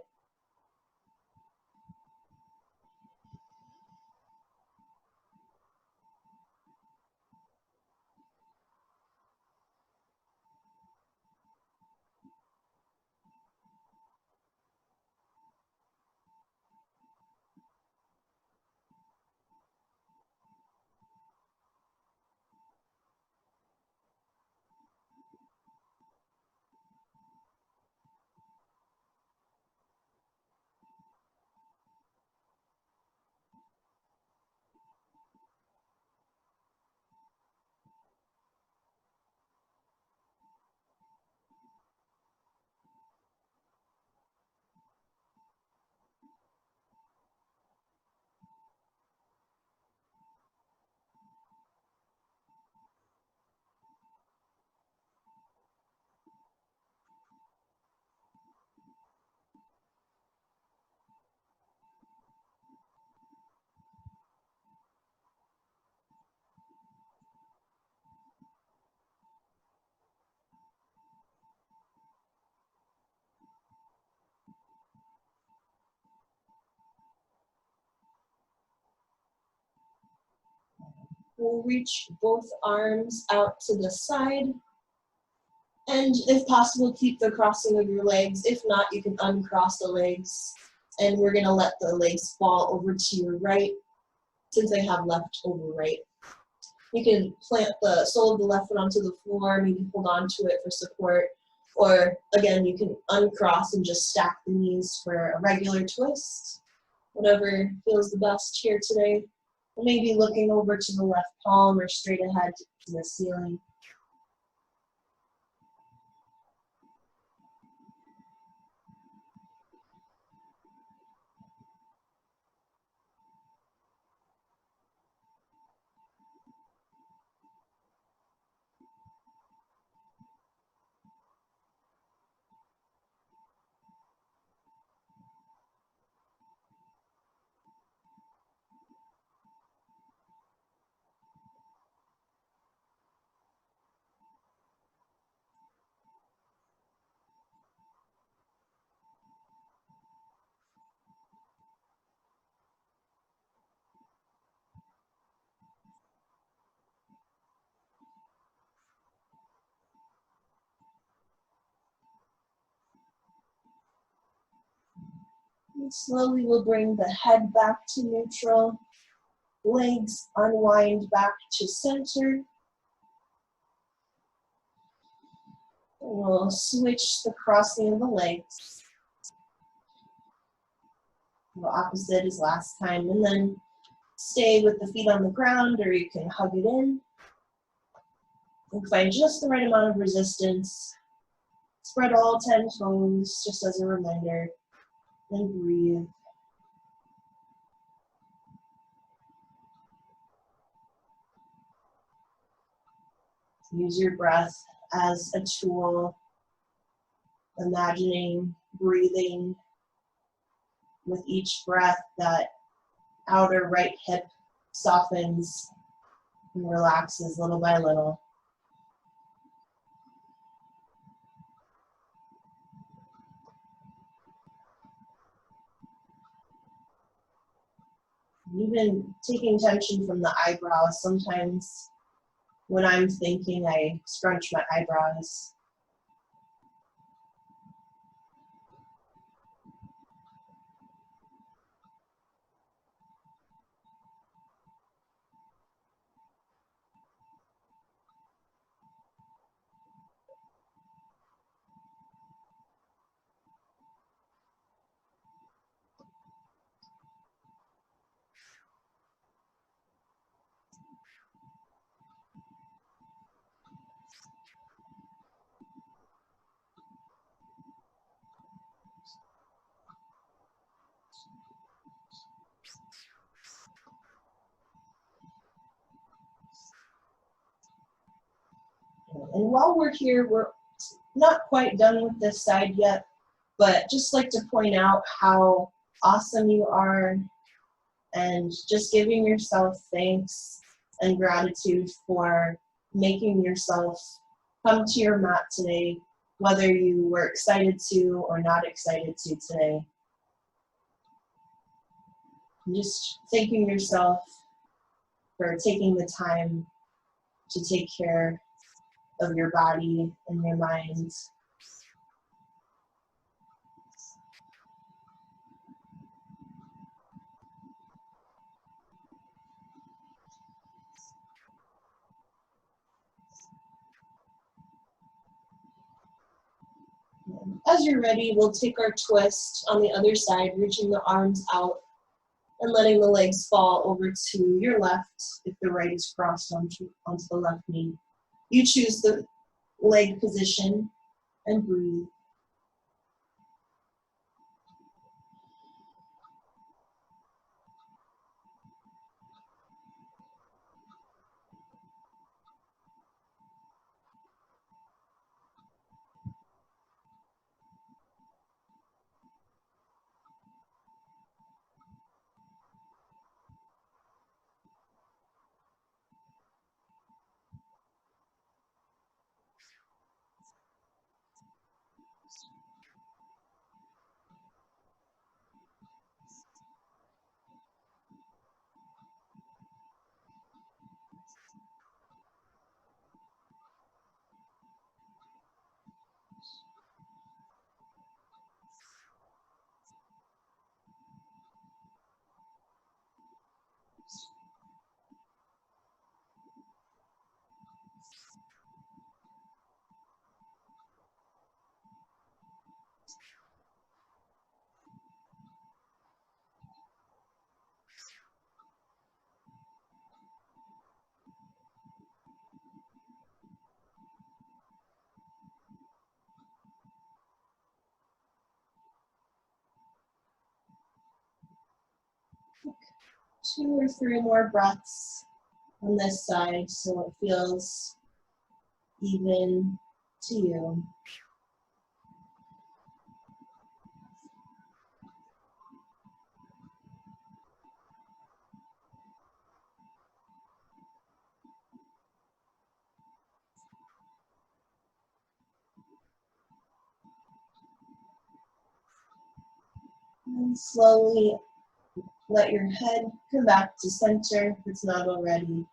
We'll reach both arms out to the side. And if possible, keep the crossing of your legs. If not, you can uncross the legs. And we're gonna let the legs fall over to your right, since I have left over right. You can plant the sole of the left foot onto the floor, maybe hold on to it for support. Or again, you can uncross and just stack the knees for a regular twist. Whatever feels the best here today. Maybe looking over to the left palm or straight ahead to the ceiling. And slowly we'll bring the head back to neutral. Legs unwind back to center. And we'll switch the crossing of the legs. The opposite as last time. And then stay with the feet on the ground, or you can hug it in. And find just the right amount of resistance. Spread all 10 toes, just as a reminder. And breathe. Use your breath as a tool. Imagining breathing with each breath, that outer right hip softens and relaxes little by little. Even taking tension from the eyebrows. Sometimes when I'm thinking, I scrunch my eyebrows. And while we're here, we're not quite done with this side yet, but just like to point out how awesome you are, and just giving yourself thanks and gratitude for making yourself come to your mat today, whether you were excited to or not excited to today. And just thanking yourself for taking the time to take care of your body and your mind. As you're ready, we'll take our twist on the other side, reaching the arms out and letting the legs fall over to your left if the right is crossed onto the left knee. You choose the leg position and breathe. 2 or 3 more breaths on this side so it feels even to you. And slowly let your head come back to center if it's not already.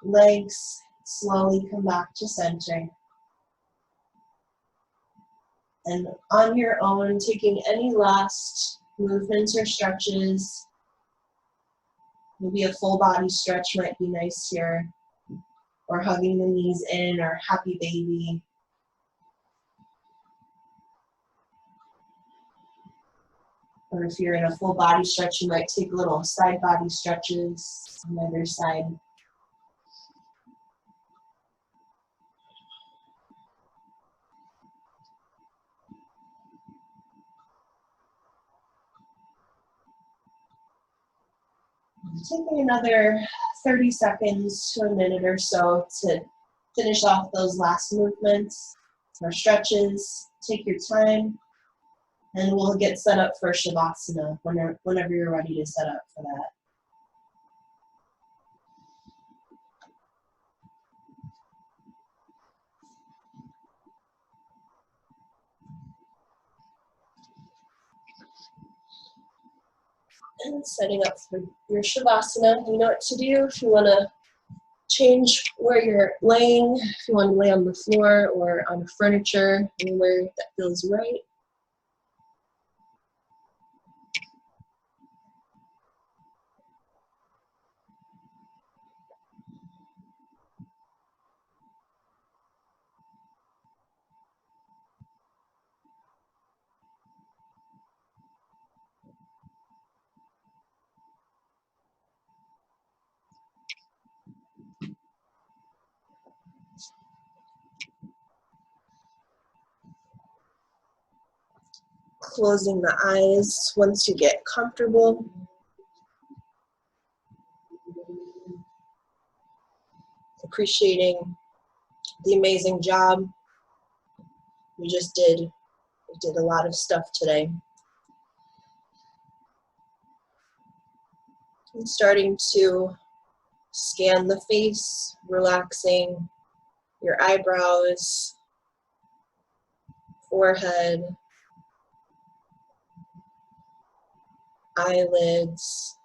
Legs slowly come back to center. And on your own, taking any last movements or stretches. Maybe a full body stretch might be nice here. Or hugging the knees in, or happy baby. Or if you're in a full body stretch, you might take little side body stretches on either side. Taking another 30 seconds to a minute or so to finish off those last movements or stretches. Take your time, and we'll get set up for Shavasana whenever you're ready to set up for that. And setting up for your Shavasana. You know what to do if you want to change where you're laying, if you want to lay on the floor or on furniture, anywhere that feels right. Closing the eyes once you get comfortable. Appreciating the amazing job we just did. We did a lot of stuff today. And starting to scan the face, relaxing your eyebrows, forehead, eyelids,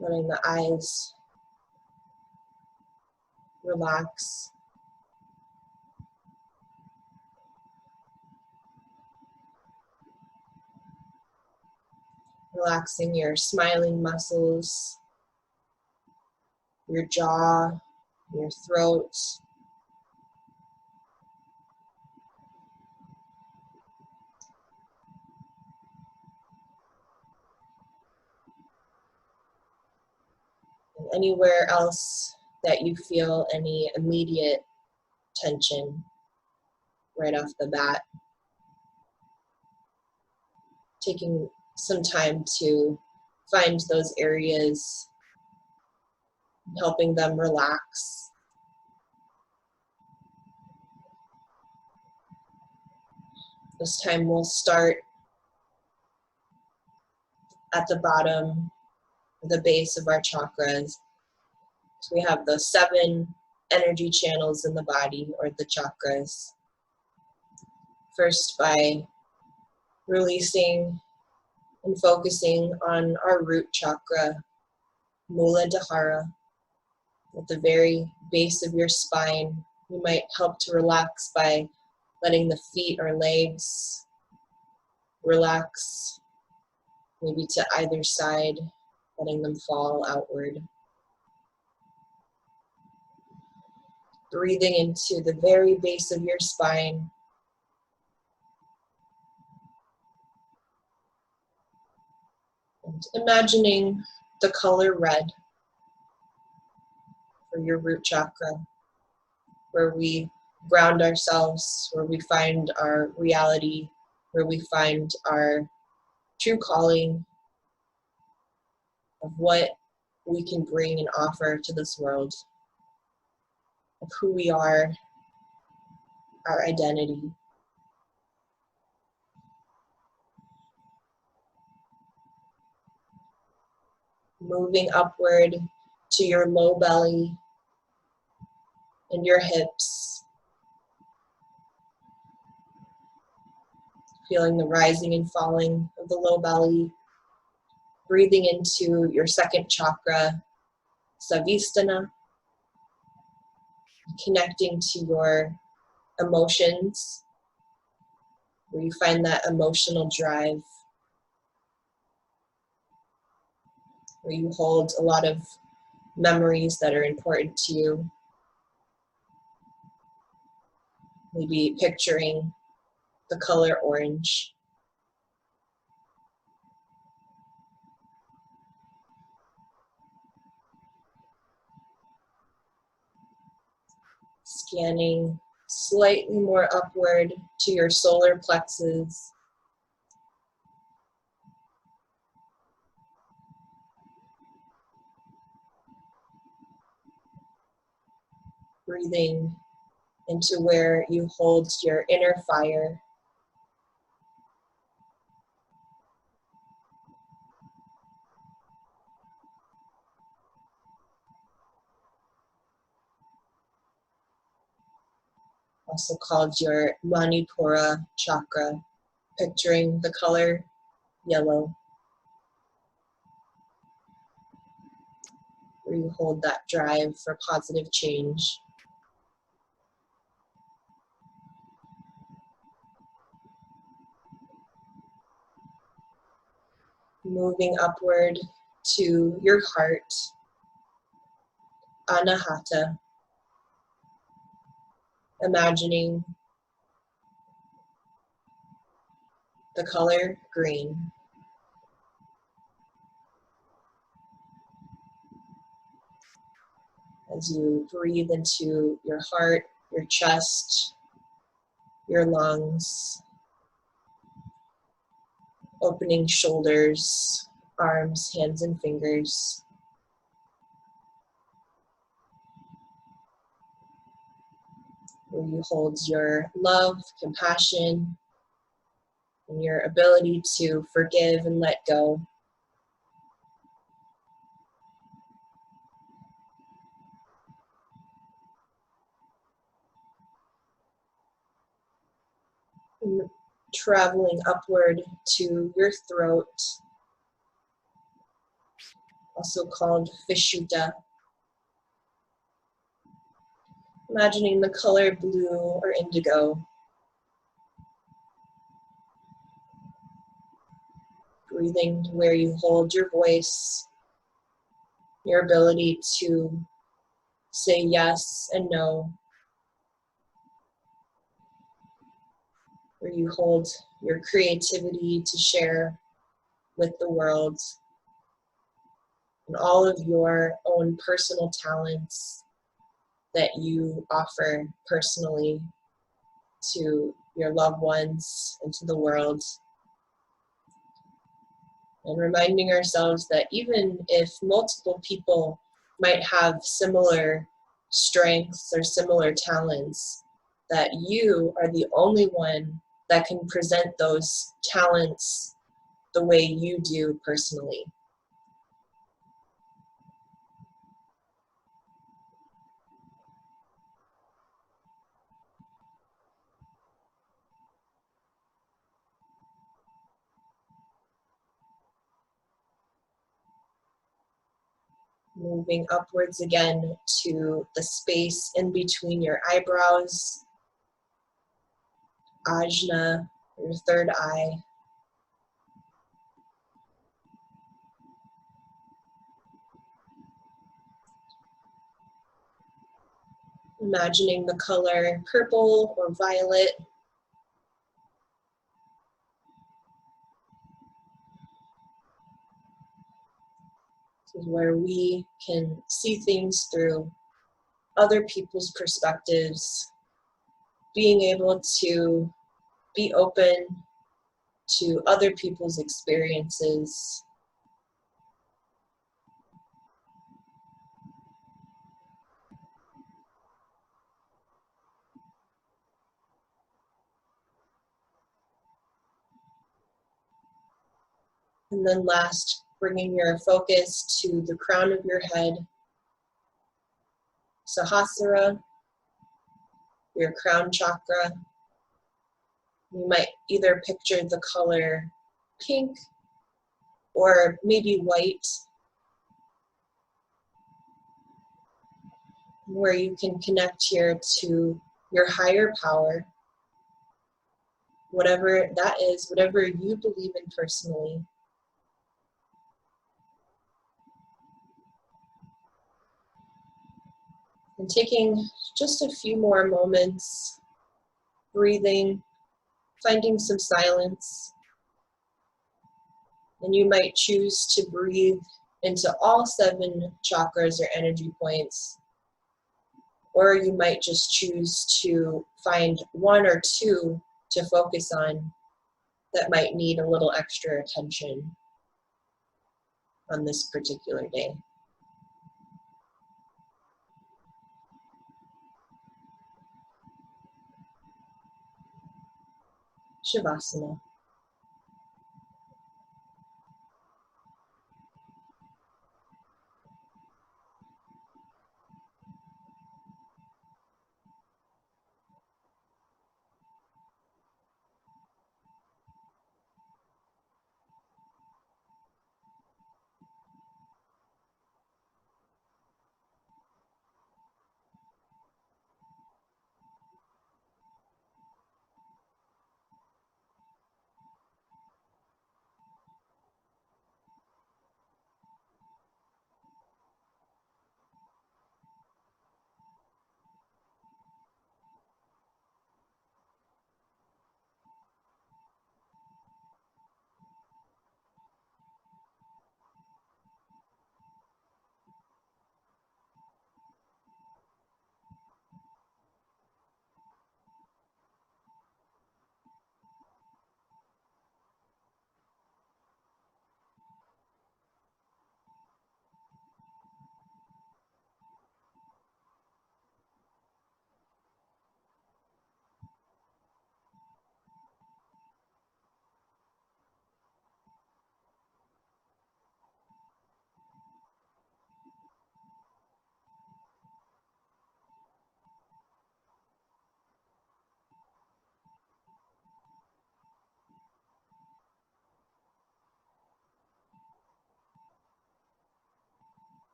letting the eyes relax. Relaxing your smiling muscles, your jaw, your throat. And anywhere else that you feel any immediate tension right off the bat. Taking some time to find those areas, helping them relax. This time we'll start at the bottom, the base of our chakras. So we have the 7 energy channels in the body, or the chakras. First, by releasing and focusing on our root chakra, Muladhara, at the very base of your spine. You might help to relax by letting the feet or legs relax, maybe to either side, letting them fall outward. Breathing into the very base of your spine. And imagining the color red for your root chakra, where we ground ourselves, where we find our reality, where we find our true calling of what we can bring and offer to this world, of who we are, our identity. Moving upward to your low belly and your hips, feeling the rising and falling of the low belly, breathing into your second chakra, Savistana, connecting to your emotions, where you find that emotional drive, where you hold a lot of memories that are important to you. Maybe picturing the color orange. Scanning slightly more upward to your solar plexus. Breathing into where you hold your inner fire. Also called your Manipura chakra, picturing the color yellow, where you hold that drive for positive change. Moving upward to your heart, Anahata, imagining the color green. As you breathe into your heart, your chest, your lungs, opening shoulders, arms, hands, and fingers. Where you hold your love, compassion, and your ability to forgive and let go. And traveling upward to your throat, also called Vishuddha. Imagining the color blue or indigo. Breathing to where you hold your voice, your ability to say yes and no. Where you hold your creativity to share with the world, and all of your own personal talents that you offer personally to your loved ones and to the world. And reminding ourselves that even if multiple people might have similar strengths or similar talents, that you are the only one that can present those talents the way you do personally. Moving upwards again to the space in between your eyebrows, Ajna, your third eye. Imagining the color purple or violet. This is where we can see things through other people's perspectives, being able to be open to other people's experiences. And then last, bringing your focus to the crown of your head, Sahasrara, your crown chakra. You might either picture the color pink or maybe white, where you can connect here to your higher power, whatever that is, whatever you believe in personally. And taking just a few more moments, breathing, finding some silence. And you might choose to breathe into all 7 chakras or energy points, or you might just choose to find 1 or 2 to focus on that might need a little extra attention on this particular day. Shavasana.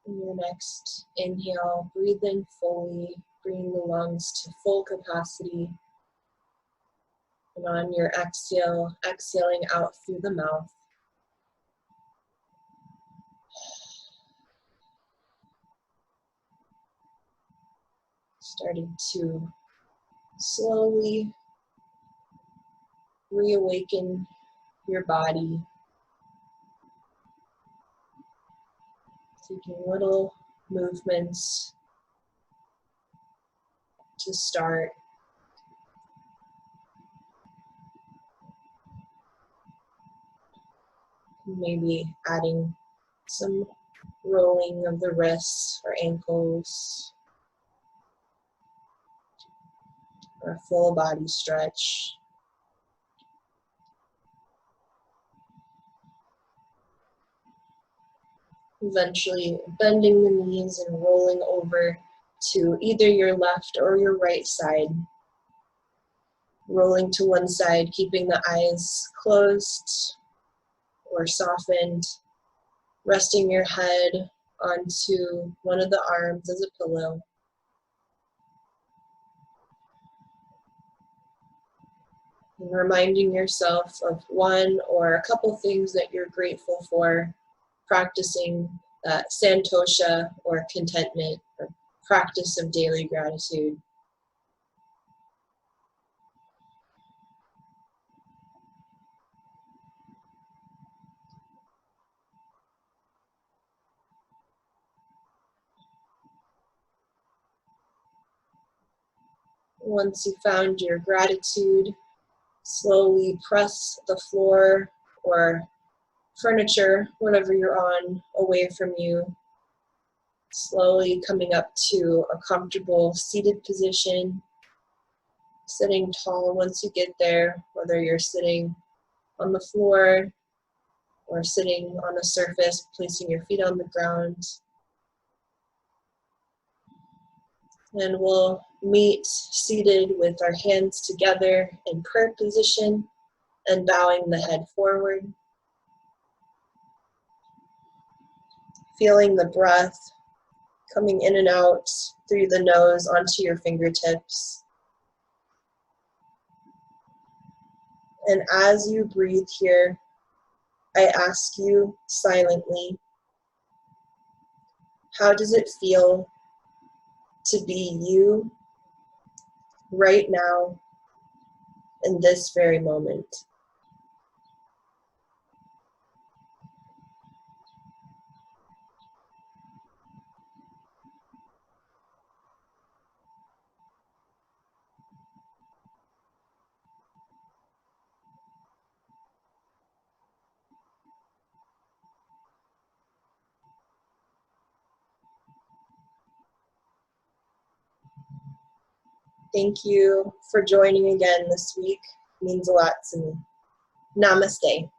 In your next inhale, breathe in fully, bringing the lungs to full capacity. And on your exhale, exhaling out through the mouth. Starting to slowly reawaken your body, taking little movements to start. Maybe adding some rolling of the wrists or ankles, or a full body stretch. Eventually bending the knees and rolling over to either your left or your right side. Rolling to one side, keeping the eyes closed or softened. Resting your head onto one of the arms as a pillow. And reminding yourself of one or a couple things that you're grateful for, practicing santosha or contentment, or practice of daily gratitude. Once you found your gratitude, slowly press the floor or furniture, whatever you're on, away from you. Slowly coming up to a comfortable seated position. Sitting tall once you get there, whether you're sitting on the floor or sitting on a surface, placing your feet on the ground. And we'll meet seated with our hands together in prayer position and bowing the head forward. Feeling the breath coming in and out through the nose onto your fingertips. And as you breathe here, I ask you silently, how does it feel to be you right now in this very moment? Thank you for joining again this week. It means a lot to me. Namaste.